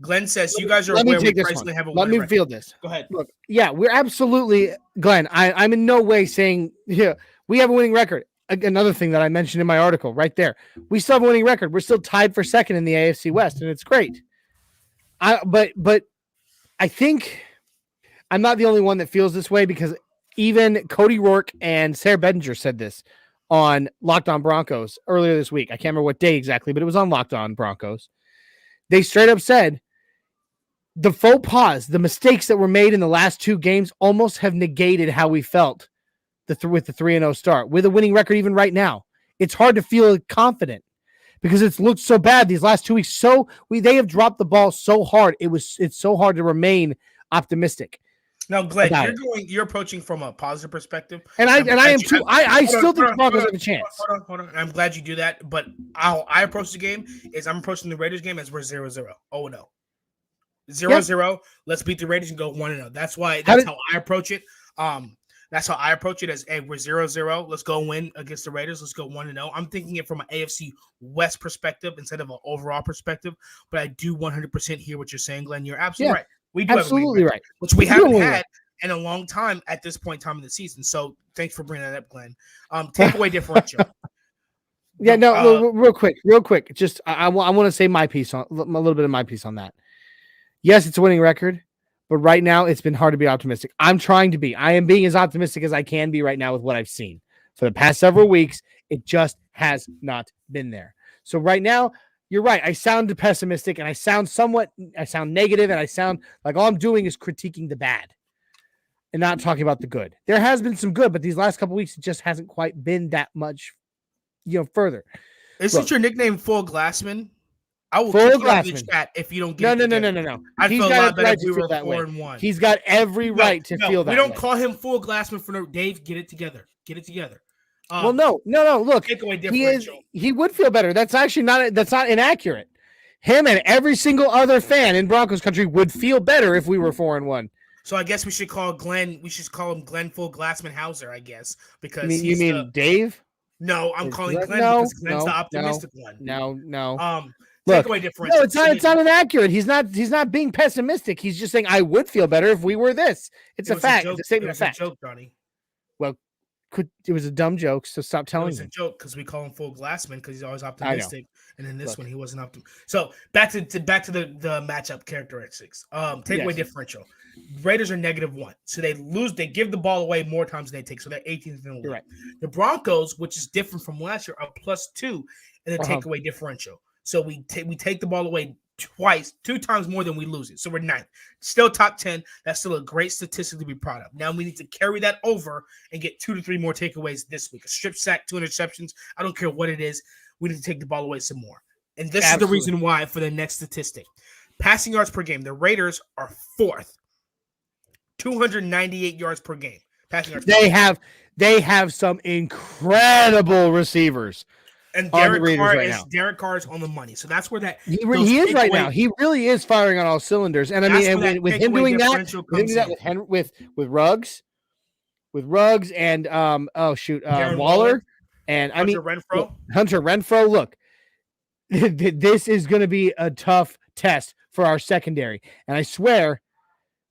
Glenn says, you guys are aware we personally have a Let me feel this. Go ahead. Look, yeah, we're absolutely, Glenn, I'm in no way saying, we have a winning record. Another thing that I mentioned in my article right there. We still have a winning record. We're still tied for second in the AFC West, and it's great. But I think I'm not the only one that feels this way, because even Cody Rourke and Sarah Bedinger said this on Locked On Broncos earlier this week. I can't remember what day exactly, but it was on Locked On Broncos. They straight up said, the faux pas, the mistakes that were made in the last two games almost have negated how we felt with the 3-0 start. With a winning record even right now, it's hard to feel confident because it's looked so bad these last 2 weeks. They have dropped the ball so hard. It's so hard to remain optimistic. Now, Glenn, you're approaching from a positive perspective, and I am too. I still think the Broncos have a chance. Hold on. I'm glad you do that, but how I approach the game is I'm approaching the Raiders game as we're 0-0. Oh no. 0-0. Let's beat the Raiders and go 1-0. That's how I approach it. That's how I approach it as, hey, we're 0-0. Let's go win against the Raiders. Let's go 1-0. I'm thinking it from an AFC West perspective instead of an overall perspective. But I do 100% hear what you're saying, Glenn. You're absolutely right. We do absolutely have a right, which we haven't had in a long time at this point in time in the season. So thanks for bringing that up, Glenn. Takeaway differential. Yeah, no, real quick. Just I want to say my piece on a little bit of my piece on that. Yes, it's a winning record, but right now it's been hard to be optimistic. I'm trying to be. I am being as optimistic as I can be right now with what I've seen. For the past several weeks, it just has not been there. So right now, you're right. I sound pessimistic and I sound negative, and I sound like all I'm doing is critiquing the bad and not talking about the good. There has been some good, but these last couple of weeks, it just hasn't quite been that much, further. Isn't your nickname Full Glassman? I will kick you out of the chat if you don't get it. No. I feel a lot better if we were 4-1. He's got every right to feel that way. We don't call him Full Glassman for no. Dave, get it together. Well, no. Look, takeaway differential. He would feel better. That's actually not inaccurate. Him and every single other fan in Broncos country would feel better if we were 4-1. So I guess we should call Glenn. We should call him Glenn Full Glassman Hauser. I guess because you mean Dave? No, I'm calling Glenn because Glenn's the optimistic one. No. Look, takeaway differential. No, it's not inaccurate. He's not being pessimistic. He's just saying I would feel better if we were this. It's a fact. It's a statement of fact. Joke, Johnny. Well, It was a dumb joke, so stop telling me. It was a joke because we call him Full Glassman because he's always optimistic, and in this one he wasn't optimistic. So back to the matchup characteristics. Takeaway differential. Raiders are -1, so they lose. They give the ball away more times than they take, so they're 18th in the league. Right. The Broncos, which is different from last year, are +2 in the takeaway differential. So we take the ball away two times more than we lose it. So we're 9th. Still top 10. That's still a great statistic to be proud of. Now we need to carry that over and get 2 to 3 more takeaways this week. A strip sack, 2 interceptions. I don't care what it is. We need to take the ball away some more. And this is the reason why for the next statistic. Passing yards per game. The Raiders are 4th. 298 yards per game. Passing yards per game. They have some incredible receivers. And Derek Carr is on the money. So that's where he is right now. He really is firing on all cylinders. And I mean, and with him doing that, with Ruggs and Waller and Hunter Renfrow. Look, this is going to be a tough test for our secondary. And I swear,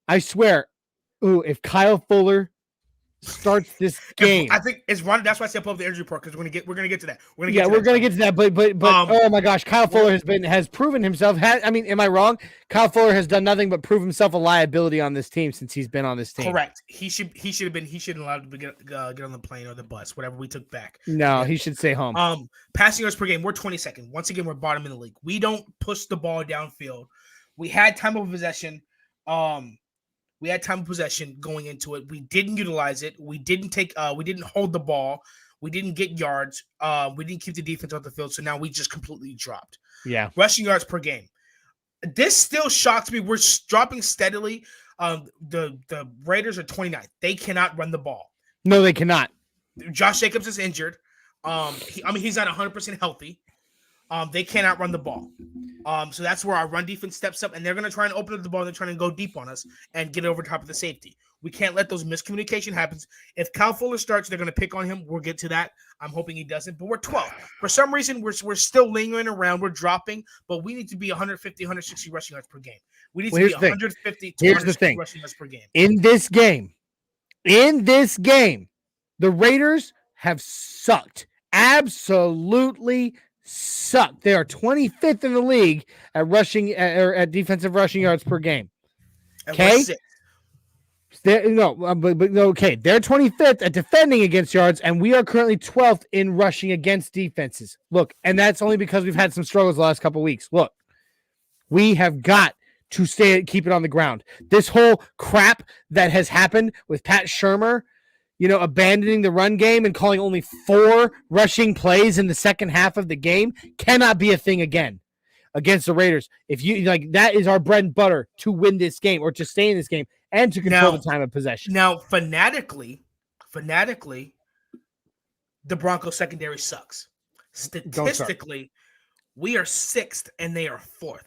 if Kyle Fuller starts this game, I think it's run. That's why I said pull up the injury report because we're gonna get to that. We're gonna get to that. But oh my gosh, Kyle Fuller has proven himself. Am I wrong? Kyle Fuller has done nothing but prove himself a liability on this team since he's been on this team. Correct. He shouldn't allowed to get on the plane or the bus, whatever we took back. No, he should stay home. Passing yards per game, we're 22nd. Once again, we're bottom in the league. We don't push the ball downfield. We had time of possession. We had time of possession going into it. We didn't utilize it. We didn't hold the ball. We didn't get yards. We didn't keep the defense off the field. So now we just completely dropped. Yeah. Rushing yards per game. This still shocks me. We're dropping steadily. The Raiders are 29th. They cannot run the ball. No, they cannot. Josh Jacobs is injured. He's not 100% healthy. They cannot run the ball. So that's where our run defense steps up, and they're going to try and open up the ball. They're trying to go deep on us and get over top of the safety. We can't let those miscommunication happen. If Kyle Fuller starts, they're going to pick on him. We'll get to that. I'm hoping he doesn't, but we're 12th. For some reason, we're still lingering around. We're dropping, but we need to be 150, 160 rushing yards per game. We need to be 150 to 160 rushing yards per game. In this game, the Raiders have sucked. Absolutely sucked. They are 25th in the league at rushing or at defensive rushing yards per game. Okay. They're 25th at defending against yards, and we are currently 12th in rushing against defenses. Look, and that's only because we've had some struggles the last couple of weeks. Look, we have got to keep it on the ground. This whole crap that has happened with Pat Shurmur, abandoning the run game and calling only 4 rushing plays in the second half of the game cannot be a thing again against the Raiders. If you that is our bread and butter to win this game or to stay in this game and to control the time of possession. Now, fanatically, the Broncos secondary sucks. Statistically, we are 6th and they are 4th.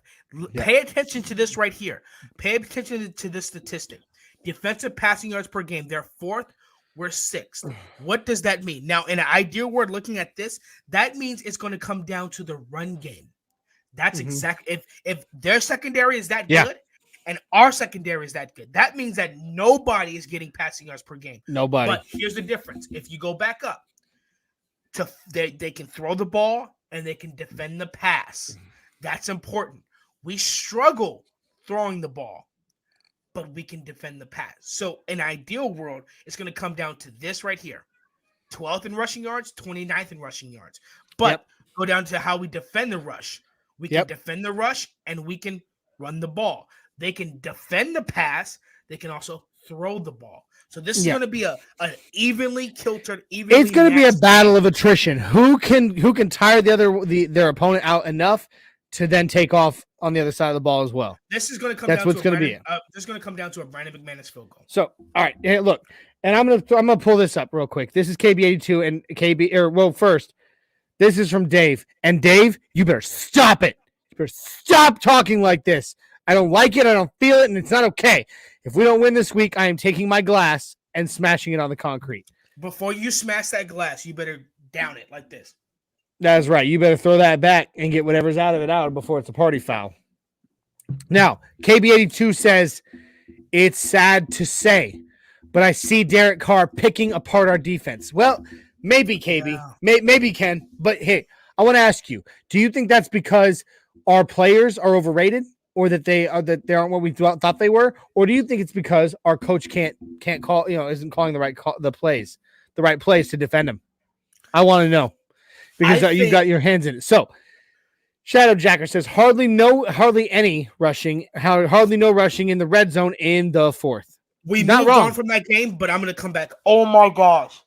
Yeah. Pay attention to this right here. Pay attention to this statistic. Defensive passing yards per game, they're 4th. We're 6th. What does that mean? Now, in an ideal world, looking at this, that means it's going to come down to the run game. That's exactly if their secondary is that good and our secondary is that good, that means that nobody is getting passing yards per game. Nobody. But here's the difference. If you go back up, they can throw the ball and they can defend the pass. That's important. We struggle throwing the ball, but we can defend the pass. So in an ideal world, it's going to come down to this right here. 12th in rushing yards, 29th in rushing yards. But go down to how we defend the rush. We can defend the rush and we can run the ball. They can defend the pass. They can also throw the ball. So this is going to be an evenly kiltered, it's going to be a battle of attrition. Who can tire their opponent out enough to then take off on the other side of the ball as well. This is going to come. That's what's going to be. This is going to come down to a Brandon McManus field goal. So, all right, hey, look, and I'm gonna pull this up real quick. This is KB82 and first, this is from Dave. And Dave, you better stop it. You better stop talking like this. I don't like it. I don't feel it, and it's not okay. If we don't win this week, I am taking my glass and smashing it on the concrete. Before you smash that glass, you better down it like this. That's right. You better throw that back and get whatever's out of it out before it's a party foul. Now, KB82 says, it's sad to say, but I see Derek Carr picking apart our defense. Well, maybe, KB. Yeah. Maybe Ken. But, hey, I want to ask you, do you think that's because our players are overrated or that they aren't what we thought they were? Or do you think it's because our coach can't call, isn't calling the right plays to defend them? I want to know because you've got your hands in it. So, Shadow Jacker says hardly no rushing in the red zone in the fourth. We moved on from that game, but I'm going to come back. Oh my gosh.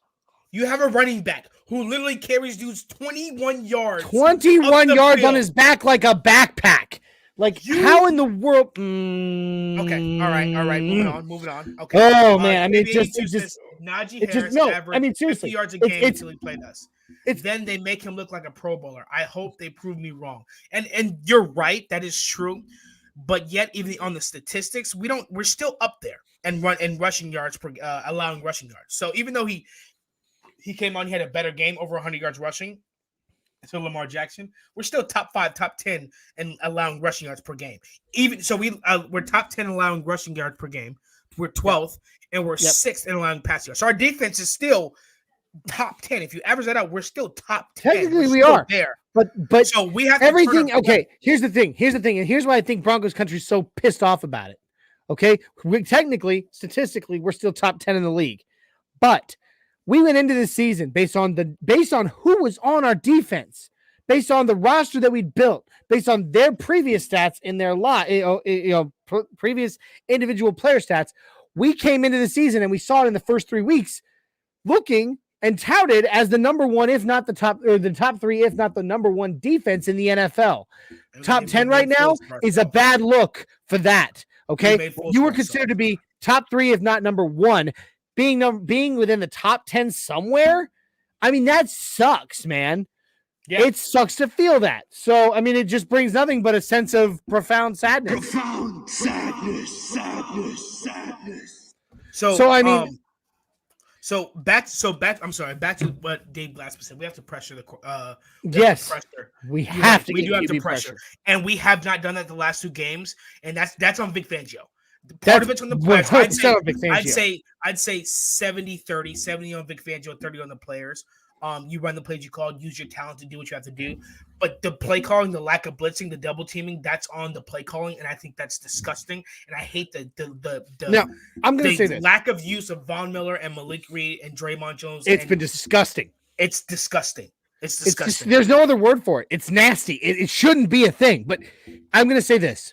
You have a running back who literally carries dudes 21 yards. 21 yards field. On his back like a backpack. How in the world? Okay. All right. Moving on. Okay. Oh, man. I mean, it's just Najee Harris averaged 50 yards a game until he played us. Then they make him look like a Pro Bowler. I hope they prove me wrong. And you're right. That is true. But yet, even on the statistics, we're still up there and rushing yards per allowing rushing yards. So even though he came on, he had a better game, over 100 yards rushing. So Lamar Jackson, we're still top 5, top 10 in allowing rushing yards per game. Even so, we're top 10 allowing rushing yards per game. We're 12th, and we're 6th in allowing passing yards. So our defense is still top 10. If you average that out, we're still top 10. Technically, we are there. But so we have to everything. Okay, here's the thing, and here's why I think Broncos country is so pissed off about it. Okay, statistically, we're still top 10 in the league, but we went into the season based on who was on our defense, based on the roster that we built, based on their previous stats in their previous individual player stats. We came into the season and we saw it in the first 3 weeks, looking and touted as the number one, if not the top, or the top 3, if not the number 1 defense in the NFL. Top 10 right now is a bad look for that. Okay, you were considered to be top 3, if not number 1. Being within the top 10 somewhere, I mean, that sucks, man. Yeah. It sucks to feel that. So, I mean, it just brings nothing but a sense of profound sadness. Sadness. So I mean, back to what Dave Glasper said. We have to pressure the yes, we have to. We do have to pressure, and we have not done that the last 2 games, and that's on Vic Fangio. Part of it's on the players. I'd say 70-30, 70 on Vic Fangio, 30 on the players. You run the plays you called, use your talent to do what you have to do. But the play calling, the lack of blitzing, the double teaming, that's on the play calling, and I think that's disgusting. And I hate the lack of use of Von Miller and Malik Reed and Draymond Jones. It's been disgusting. It's disgusting. It's disgusting. There's no other word for it. It's nasty. It shouldn't be a thing. But I'm going to say this.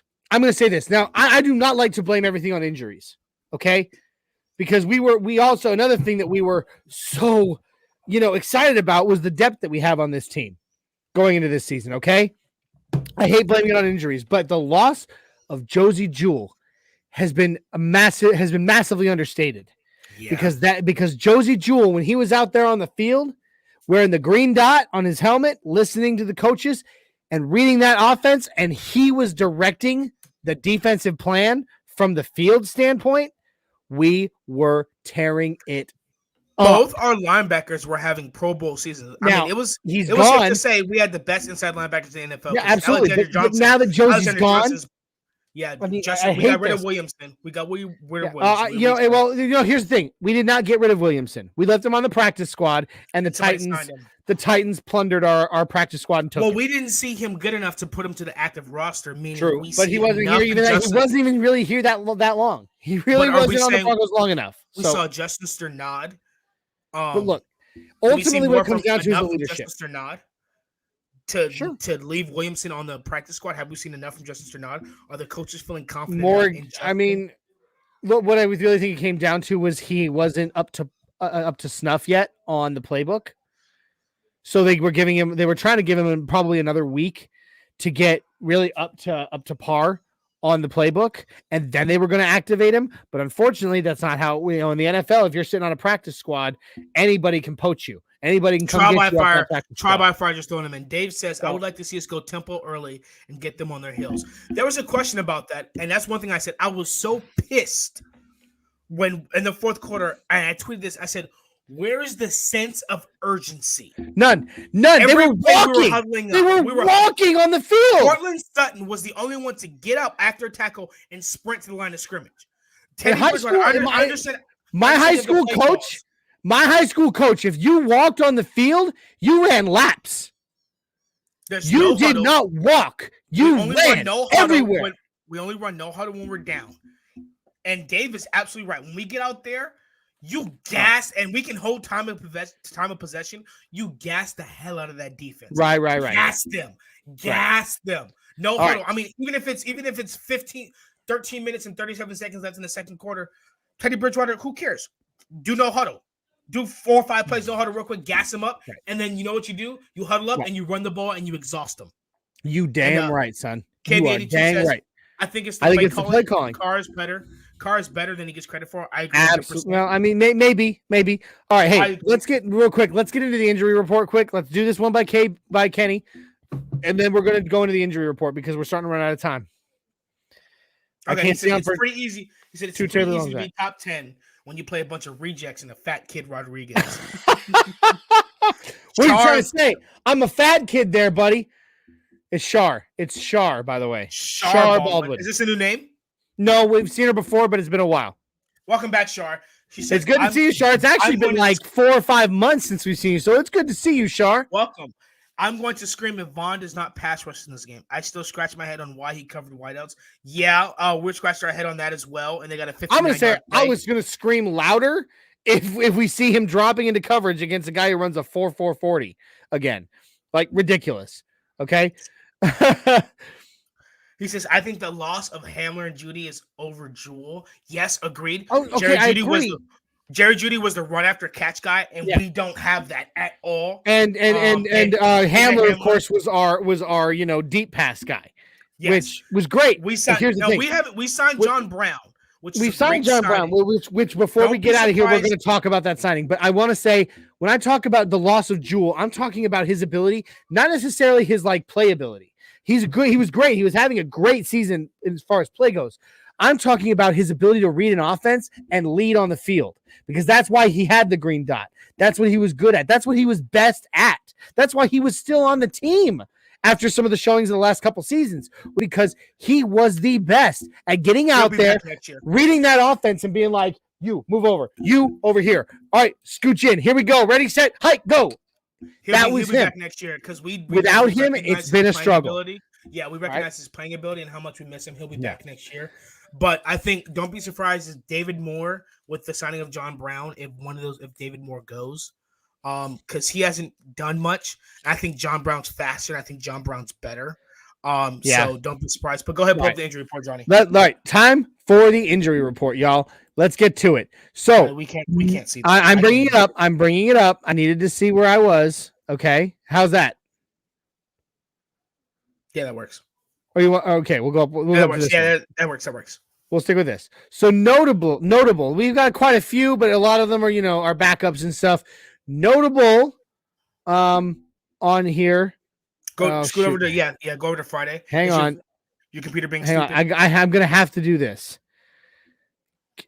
Now, I do not like to blame everything on injuries, okay? Because we also, another thing that we were so, excited about was the depth that we have on this team going into this season, okay? I hate blaming it on injuries, but the loss of Josie Jewell has been massively understated. Yeah. Because Josie Jewell, when he was out there on the field, wearing the green dot on his helmet, listening to the coaches and reading that offense, and he was directing the defensive plan from the field standpoint, we were tearing it up. Both our linebackers were having Pro Bowl seasons. It was safe to say we had the best inside linebackers in the NFL. Yeah, absolutely. But now that Josie's gone, we got rid of Williamson. We got rid of Williamson. Here's the thing: we did not get rid of Williamson. We left him on the practice squad, and the Titans plundered our practice squad and took him. We didn't see him good enough to put him to the active roster. Meaning, true, but he wasn't here even. He wasn't even really here that long. He really wasn't on the Broncos long enough. We saw Justin Sternad. But look, ultimately, what it comes down to is the leadership. Justin Sternad to leave Williamson on the practice squad. Have we seen enough from Justin Sternad? Are the coaches feeling confident? What I really think it came down to was he wasn't up to snuff yet on the playbook. So they were trying to give him probably another week to get really up to par on the playbook, and then they were going to activate him. But unfortunately, that's not how in the NFL. If you're sitting on a practice squad, anybody can poach you. Anybody can come trial by fire, just throwing them in. Dave says, I would like to see us go tempo early and get them on their heels. There was a question about that, and that's one thing I said. I was so pissed when in the fourth quarter, and I tweeted this. I said, where is the sense of urgency? None. They were walking. They were walking on the field. Cortland Sutton was the only one to get up after a tackle and sprint to the line of scrimmage. Teddy Bridgewater, My high school coach, if you walked on the field, you ran laps. You did not walk. You ran everywhere. We only run no huddle when we're down. And Dave is absolutely right. When we get out there, you gas, and we can hold time of possession. You gas the hell out of that defense. Right. Gas them. No huddle. Right. I mean, even if it's 13 minutes and 37 seconds left in the second quarter, Teddy Bridgewater, who cares? Do no huddle. Do 4 or 5 plays no huddle real quick, gas them up, and then you know what you do? You huddle up and you run the ball and you exhaust them. You damn right, son. You are dang says, right. I think it's the play calling. Carr is better than he gets credit for. I agree. Absolutely. Well, I mean, maybe. All right, hey, let's get into the injury report quick. Let's do this one by Kenny, and then we're going to go into the injury report because we're starting to run out of time. Okay, it's pretty easy. He said it's pretty easy to be top 10 when you play a bunch of rejects and a fat kid Rodriguez. What are you trying to say? I'm a fat kid there, buddy. It's Shar. It's Shar, by the way. Shar Baldwin. Is this a new name? No, we've seen her before, but it's been a while. Welcome back, Shar. She said, it's good to see you, Shar. It's actually been like 4 or 5 months since we've seen you, so it's good to see you, Shar. Welcome. I'm going to scream if Vaughn does not pass rush in this game. I still scratch my head on why he covered wideouts. Yeah, we're scratching our head on that as well, and they got a 59 I'm going to say I was going to scream louder if we see him dropping into coverage against a guy who runs a 4.40 again. Like, ridiculous. Okay? He says, I think the loss of Hamler and Judy is over Jewel. Yes, agreed. Oh, okay, Jerry Jeudy was the run after catch guy, and we don't have that at all. And Hamler, of course, was our deep pass guy, which was great. We signed John Brown. We've signed John Brown, which before we get out of here, we're going to talk about that signing. But I want to say, when I talk about the loss of Jewel, I'm talking about his ability, not necessarily his playability. He was great. He was having a great season as far as play goes. I'm talking about his ability to read an offense and lead on the field, because that's why he had the green dot. That's what he was good at. That's what he was best at. That's why he was still on the team after some of the showings in the last couple seasons, because he was the best at getting out there, reading that offense and being like, you move over, you over here. All right, scooch in. Here we go. Ready, set, hike, go. That was him. Back next year, because without him, it's been a struggle. Ability. Yeah, we recognize his playing ability and how much we miss him. He'll be back next year. But I think don't be surprised if David Moore, with the signing of John Brown, if David Moore goes, because he hasn't done much. I think John Brown's faster, and I think John Brown's better. So don't be surprised. But go ahead, pull up the injury report, Johnny. All right, time for the injury report, y'all. Let's get to it. So we can't see that. I'm bringing it up. I'm bringing it up. I needed to see where I was. Okay, how's that? Yeah, that works. Or you want? Okay, we'll go up. That works. That works. We'll stick with this. So notable. We've got quite a few, but a lot of them are our backups and stuff. Notable, on here. Scoot over to go over to Friday. Hang on. Your computer being stupid. Hang on. I'm gonna have to do this.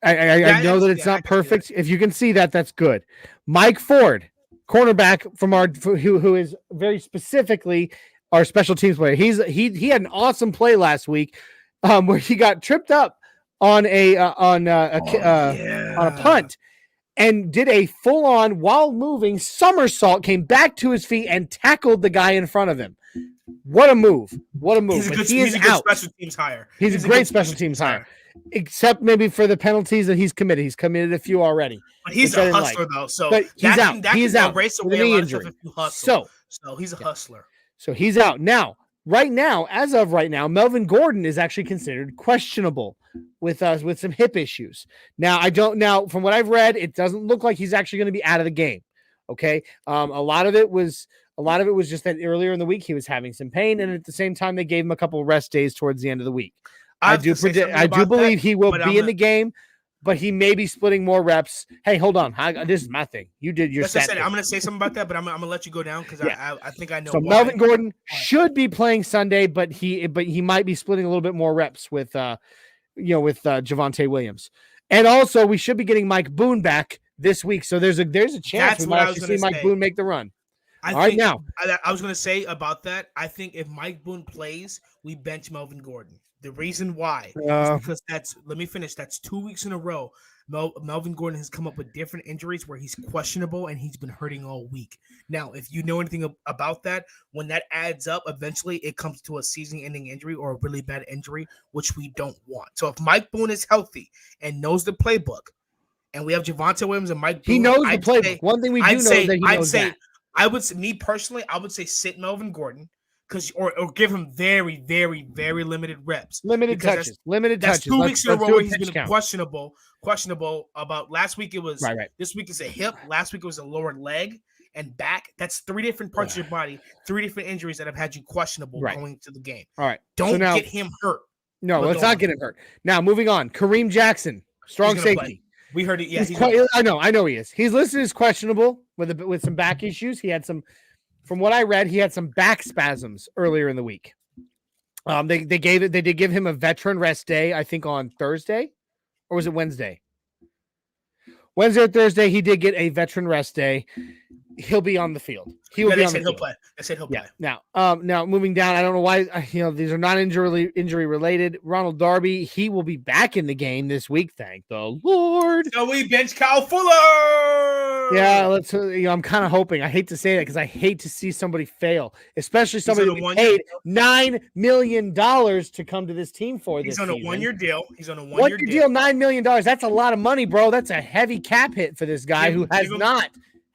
I know that it's not perfect. If you can see that, that's good. Mike Ford, cornerback from who is very specifically our special teams player. He had an awesome play last week, where he got tripped up on a punt and did a full-on, while moving, somersault, came back to his feet and tackled the guy in front of him. What a move. He's a good special teams hire. He's a great special teams hire. Except maybe for the penalties that he's committed. He's committed a few already. But he's a hustler, though. So but he's out. He's out with a knee injury. So he's a hustler. So he's out. Now, as of right now, Melvin Gordon is actually considered questionable with some hip issues. Now, from what I've read, it doesn't look like he's actually going to be out of the game. Okay. A lot of it was just that earlier in the week he was having some pain, and at the same time they gave him a couple of rest days towards the end of the week. I do believe he will be in the game, but he may be splitting more reps. Hey, hold on. This is my thing. You did your set. I'm going to say something about that, but I'm going to let you go down because I think I know. So why. Melvin Gordon should be playing Sunday, but he might be splitting a little bit more reps with Javonte Williams. And also, we should be getting Mike Boone back this week. So there's a chance we might actually see Mike Boone make the run. I was going to say about that, I think if Mike Boone plays, we bench Melvin Gordon. The reason why is because let me finish. That's 2 weeks in a row. Melvin Gordon has come up with different injuries where he's questionable and he's been hurting all week. Now, if you know anything about that, when that adds up, eventually it comes to a season-ending injury or a really bad injury, which we don't want. So if Mike Boone is healthy and knows the playbook, and we have Javonte Williams and Mike Boone, he knows the playbook. One thing we do know is that he knows that. I would say, me personally, I would say sit Melvin Gordon or give him very, very, very limited reps. Limited touches. That's 2 weeks in a row where he's been questionable about last week. It was right. This week is a hip. Last week it was a lower leg and back. That's 3 different parts of your body, 3 different injuries that have had you questionable going to the game. All right. Don't get him hurt. No, let's not get him hurt. Now, moving on. Kareem Jackson, strong safety. Play. We heard it. Yeah, I know he is. He's listed as questionable with some back issues. He had some, from what I read, he had some back spasms earlier in the week. They did give him a veteran rest day, I think on Thursday, or was it Wednesday? Wednesday or Thursday, he did get a veteran rest day. He'll be on the field. He will be on the field. They said he'll play. Now moving down, I don't know why. These are not injury related. Ronald Darby, he will be back in the game this week. Thank the Lord. So we bench Kyle Fuller. Yeah, let's. I'm kind of hoping. I hate to say that because I hate to see somebody fail, especially somebody that paid $9 million to come to this team for. He's on a 1-year deal. One-year deal, $9 million. That's a lot of money, bro. That's a heavy cap hit for this guy who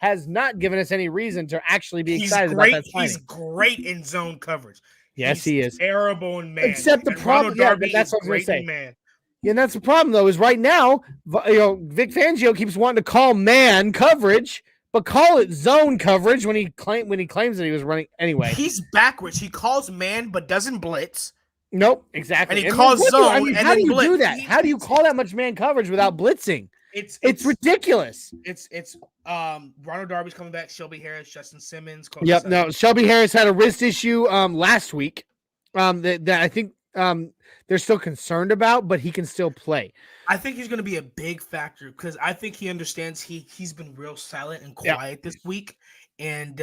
has not given us any reason to actually be excited about that signing. He's great in zone coverage. Yes, he is. Terrible in man. Except the problem, that's what I was going to say. Man. Yeah, and that's the problem, though, is right now, Vic Fangio keeps wanting to call man coverage, but call it zone coverage when he claims that he was running anyway. He's backwards. He calls man, but doesn't blitz. Nope, exactly. And he calls zone. How do you do that? How do you call that much man coverage without blitzing? It's ridiculous. It's Ronald Darby's coming back. Shelby Harris, Justin Simmons. Yep. No, Shelby Harris had a wrist issue last week. That I think they're still concerned about, but he can still play. I think he's going to be a big factor because I think he understands he's been real silent and quiet this week, and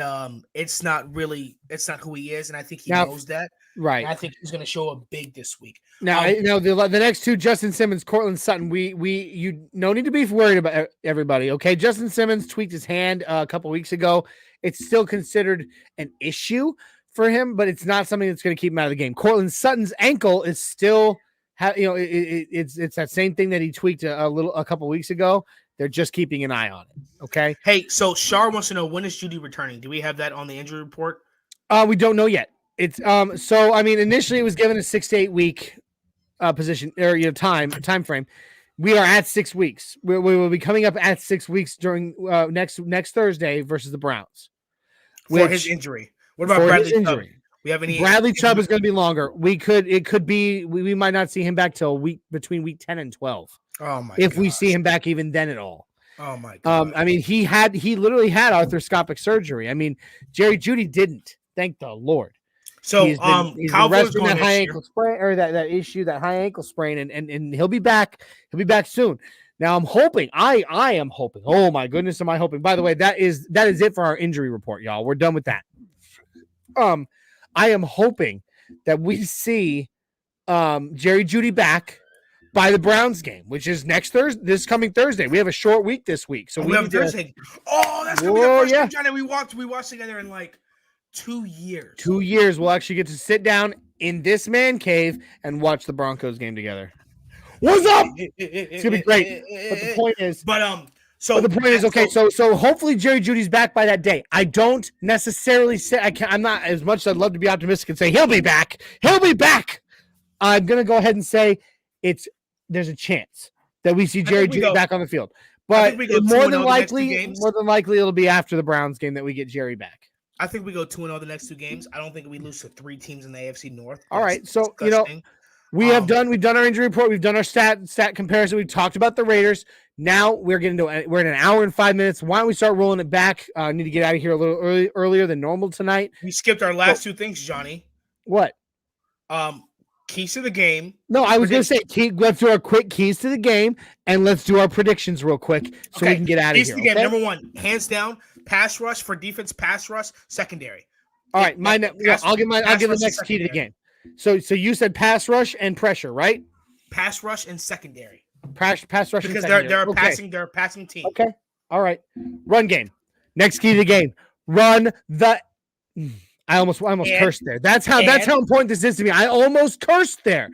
it's not who he is, and I think he knows that. Right. And I think he's going to show up big this week. Now, the next two, Justin Simmons, Cortland Sutton, you no need to be worried about everybody. Okay. Justin Simmons tweaked his hand a couple weeks ago. It's still considered an issue for him, but it's not something that's going to keep him out of the game. Cortland Sutton's ankle is still, it's that same thing that he tweaked a couple weeks ago. They're just keeping an eye on it. Okay. Hey, so Shar wants to know, when is Judy returning? Do we have that on the injury report? We don't know yet. It's so I mean, initially it was given a 6 to 8 week position or time frame. We are at 6 weeks. We will be coming up at 6 weeks during next Thursday versus the Browns. For his injury. What about Bradley Chubb? We have any? Bradley Chubb is going to be longer. We might not see him back till between week 10 and 12. Oh my! If we see him back even then at all. Oh my God. I mean, he literally had arthroscopic surgery. I mean, Jerry Jeudy didn't. Thank the Lord. So he's wrestling that high ankle sprain or that issue, that high ankle sprain, and he'll be back. He'll be back soon. Now I'm hoping. I am hoping. Oh my goodness, am I hoping? By the way, that is it for our injury report, y'all. We're done with that. I am hoping that we see Jerry Jeudy back by the Browns game, which is next Thursday. This coming Thursday. We have a short week this week, so we have Thursday. That's gonna be the first time, Johnny. We watched together in like 2 years. 2 years. We'll actually get to sit down in this man cave and watch the Broncos game together. What's up? It's gonna be great. But the point is, okay. So hopefully Jerry Jeudy's back by that day. I don't necessarily say I'm not as much as I'd love to be optimistic and say he'll be back. He'll be back. I'm gonna go ahead and say there's a chance that we see Jerry Jeudy back on the field, but more than likely it'll be after the Browns game that we get Jerry back. I think we go 2-0 the next 2 games. I don't think we lose to 3 teams in the AFC North. All right, so disgusting. We've done our injury report. We've done our stat comparison. We've talked about the Raiders. Now we're in an hour and 5 minutes. Why don't we start rolling it back? I need to get out of here a little earlier than normal tonight. We skipped our last 2 things, Johnny. What? Keys to the game. No, I was going to say, let's do our quick keys to the game, and let's do our predictions real quick so we can get out of here. Keys to the game, number 1, hands down, pass rush for defense, pass rush, secondary. All right, I'll give the next key to the game. So you said pass rush and pressure, right? Pass rush and secondary. Pass rushing because secondary. they're a passing team. Okay. All right. Run game. Next key to the game. Run the. I almost cursed there. That's how important this is to me. I almost cursed there.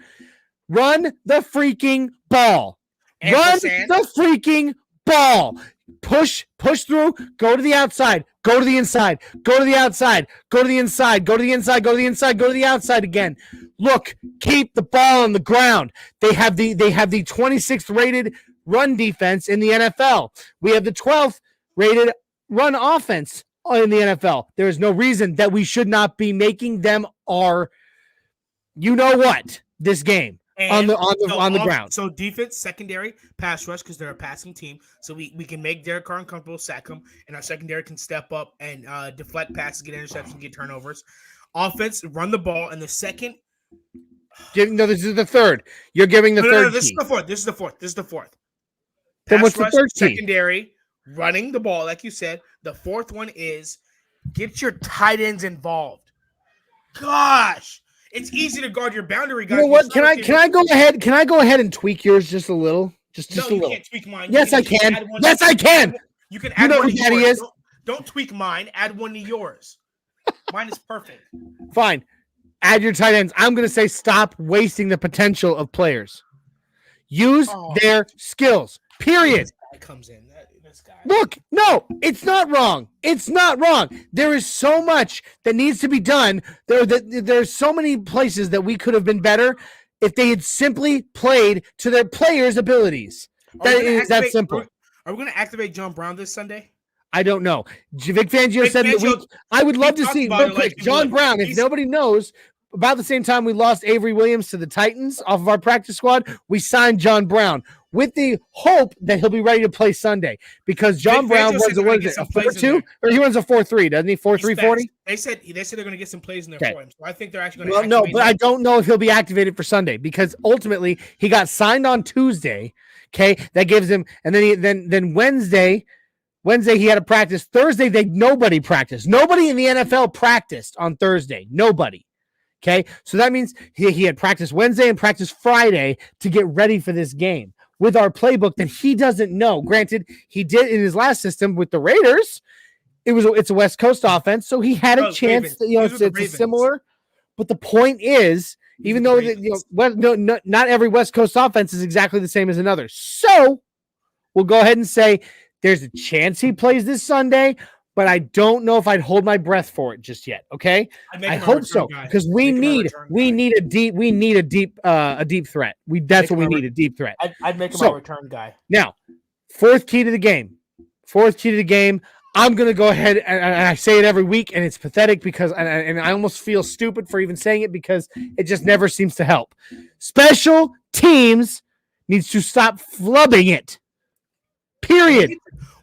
Run the freaking ball. Run the freaking ball. Push through. Go to the outside. Go to the inside. Go to the outside. Go to the inside. Go to the inside. Go to the inside. Go to the outside again. Look, keep the ball on the ground. They have the 26th rated run defense in the NFL. We have the 12th rated run offense in the NFL. There is no reason that we should not be making them our, you know what, this game on the ground. So defense, secondary, pass rush, because they're a passing team. So we can make Derek Carr uncomfortable, sack him, and our secondary can step up and deflect passes, get interceptions, get turnovers. Offense, run the ball, and the second. No, this is the third. You're giving the third. No, this is the fourth. This is the fourth. Then Pass what's rush, the third key? Secondary, running the ball, like you said. The fourth one is get your tight ends involved. Gosh, it's easy to guard your boundary guys. You know what? Can I go ahead? Can I go ahead and tweak yours just a little? Just a little. Can't tweak mine. Yes, I can. Yes, I can. You can add one to who yours. is. Don't tweak mine. Add one to yours. Mine is perfect. Fine. Add your tight ends. I'm going to say stop wasting the potential of players. Use their skills. Period. This guy comes in. This guy. Look, no, it's not wrong. It's not wrong. There is so much that needs to be done. There's so many places that we could have been better if they had simply played to their players' abilities. That is that simple. Are we going to activate John Brown this Sunday? I don't know. Vic Fangio said that I would love to see real quick. John Brown, if nobody knows, about the same time we lost Avery Williams to the Titans off of our practice squad, we signed John Brown with the hope that he'll be ready to play Sunday because John Brown was a 4-2 or he runs a 4-3, doesn't he? 4-3-40? They said they're going to get some plays in there for him. So I think they're actually going to. Well, no, but I don't know if he'll be activated for Sunday because ultimately he got signed on Tuesday. Okay, that gives him, and then Wednesday he had a practice. Thursday nobody practiced. Nobody in the NFL practiced on Thursday. Nobody. Okay, so that means he had practice Wednesday and practice Friday to get ready for this game with our playbook that he doesn't know. Granted, he did in his last system with the Raiders. It's a West Coast offense, so he had a chance. It's similar. But the point is, even though not every West Coast offense is exactly the same as another, so we'll go ahead and say there's a chance he plays this Sunday. But I don't know if I'd hold my breath for it just yet. Okay, I hope so because we need a deep threat. That's what we need, a deep threat. I'd make him a return guy. Now, fourth key to the game. I'm gonna go ahead and I say it every week, and it's pathetic because and I almost feel stupid for even saying it because it just never seems to help. Special teams needs to stop flubbing it. Period.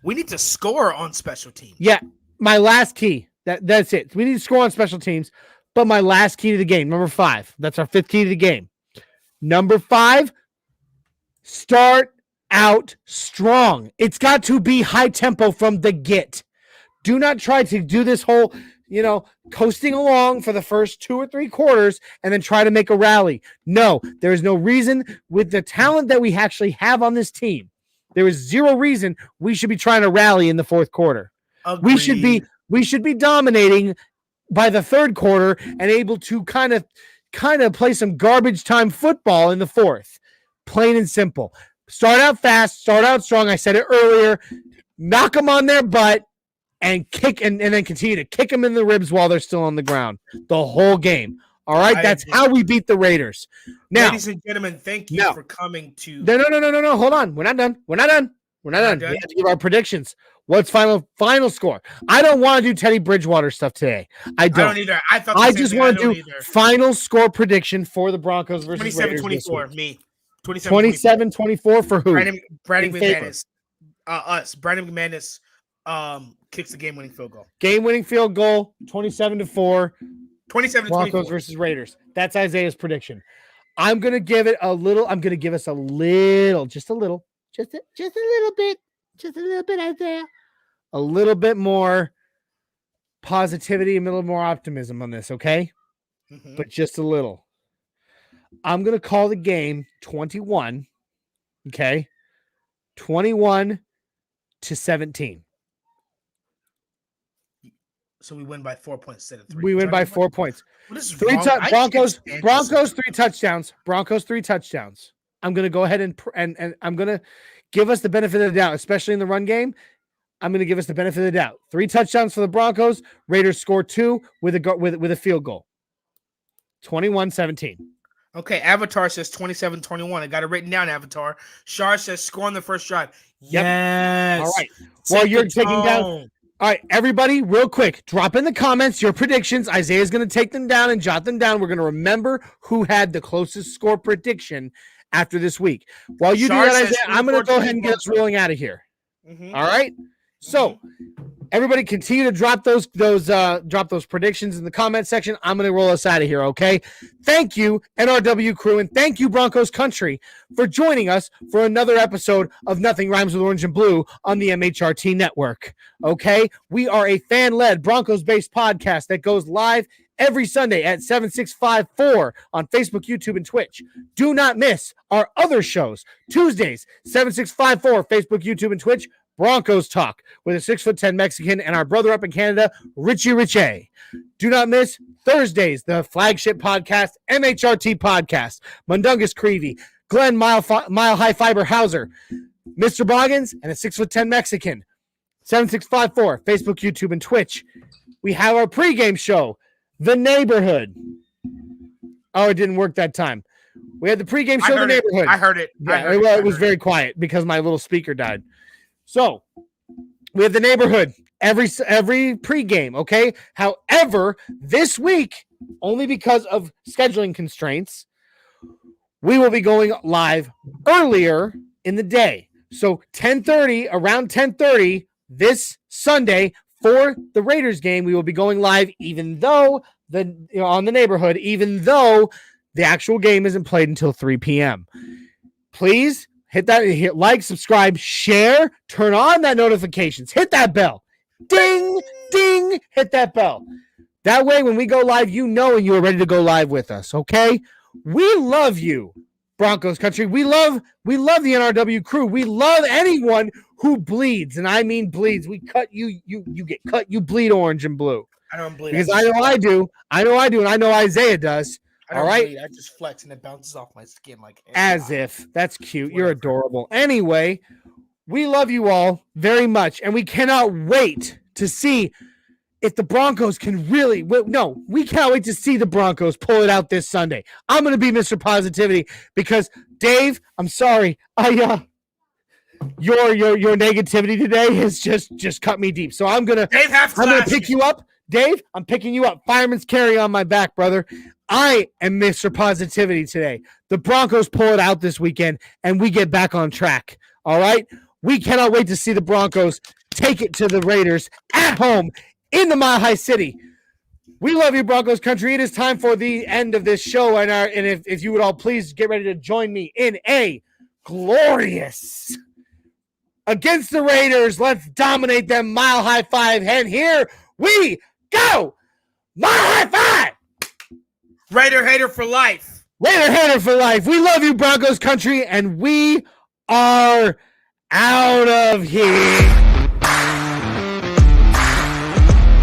We need to score on special teams. Yeah, my last key. That's it. We need to score on special teams. But my last key to the game, number 5. That's our 5th key to the game. Number 5, start out strong. It's got to be high tempo from the get. Do not try to do this whole, coasting along for the first 2 or 3 quarters and then try to make a rally. No, there is no reason with the talent that we actually have on this team. There is zero reason we should be trying to rally in the fourth quarter. Agreed. We should be dominating by the third quarter and able to kind of play some garbage time football in the fourth. Plain and simple. Start out fast, start out strong. I said it earlier. Knock them on their butt and kick and then continue to kick them in the ribs while they're still on the ground the whole game. All right, that's how we beat the Raiders. Now, ladies and gentlemen, thank you for coming to. No. Hold on, we're not done. We have to give our predictions. What's final score? I don't want to do Teddy Bridgewater stuff today. I don't either. I just want to do final score prediction for the Broncos versus 27-24. Me. 27-24 for who? Brandon McManus. Us. Brandon McManus kicks the game-winning field goal. Game-winning field goal. 27-4. 27-24. Broncos versus Raiders. That's Isaiah's prediction. I'm going to give it a little. I'm going to give us a little, just a little bit, Isaiah. A little bit more positivity, a little more optimism on this, okay? But just a little. I'm going to call the game 21-19 Okay. 21-17. So we win by 4 points instead of 3. We win by 4 points. What is Three wrong? Broncos 3 touchdowns. Broncos 3 touchdowns. I'm going to go ahead and I'm going to give us the benefit of the doubt, especially in the run game. I'm going to give us the benefit of the doubt. 3 touchdowns for the Broncos. Raiders score 2 with a field goal. 21-17. Okay, Avatar says 27-21. I got it written down, Avatar. Shar says score on the first drive. Yep. Yes. All right. Well, you're taking down. All right, everybody, real quick, drop in the comments your predictions. Isaiah's going to take them down and jot them down. We're going to remember who had the closest score prediction after this week. While you do that, Isaiah, I'm going to go ahead and get us rolling out of here. Mm-hmm. All right? So, everybody continue to drop those predictions in the comment section. I'm going to roll us out of here, okay? Thank you, NRW crew, and thank you, Broncos Country, for joining us for another episode of Nothing Rhymes with Orange and Blue on the MHRT Network, okay? We are a fan-led, Broncos-based podcast that goes live every Sunday at 7654 on Facebook, YouTube, and Twitch. Do not miss our other shows. Tuesdays, 7654, Facebook, YouTube, and Twitch. Broncos Talk with a 6'10" Mexican and our brother up in Canada, Richie Richey. Do not miss Thursdays, the flagship podcast, MHRT Podcast. Mundungus Creevy, Glenn Mile High Fiber Hauser, Mr. Boggins, and a 6'10" Mexican. 7654, Facebook, YouTube, and Twitch. We have our pregame show, The Neigh-borhood. Oh, it didn't work that time. We had the pregame show, The Neigh-borhood. I heard it. Yeah, it was very quiet because my little speaker died. So we have The Neigh-borhood every pregame, okay? However, this week, only because of scheduling constraints, we will be going live earlier in the day. So around 10:30 this Sunday for the Raiders game, we will be going live even though on The Neigh-borhood, even though the actual game isn't played until 3 p.m. Please hit like, subscribe, share, turn on that notifications, hit that bell. Ding, ding, hit that bell. That way, when we go live, you know and you are ready to go live with us, okay? We love you, Broncos Country. We love the NRW crew. We love anyone who bleeds, and I mean bleeds. We cut you, you get cut, you bleed orange and blue. I don't bleed. Because I know I do, and I know Isaiah does. All right. I just flex and it bounces off my skin like as if. That's cute. You're adorable. Anyway, we love you all very much, and we cannot wait to see if the Broncos can really. We cannot wait to see the Broncos pull it out this Sunday. I'm going to be Mr. Positivity because Dave, I'm sorry, your negativity today has just cut me deep. So I'm gonna pick you up, Dave. I'm picking you up. Fireman's carry on my back, brother. I am Mr. Positivity today. The Broncos pull it out this weekend, and we get back on track. All right? We cannot wait to see the Broncos take it to the Raiders at home in the Mile High City. We love you, Broncos Country. It is time for the end of this show, and if you would all please get ready to join me in a glorious against the Raiders. Let's dominate them. Mile High Five, and here we go. Mile High Five. Raider hater for life. Raider hater for life. We love you, Broncos Country, and we are out of here.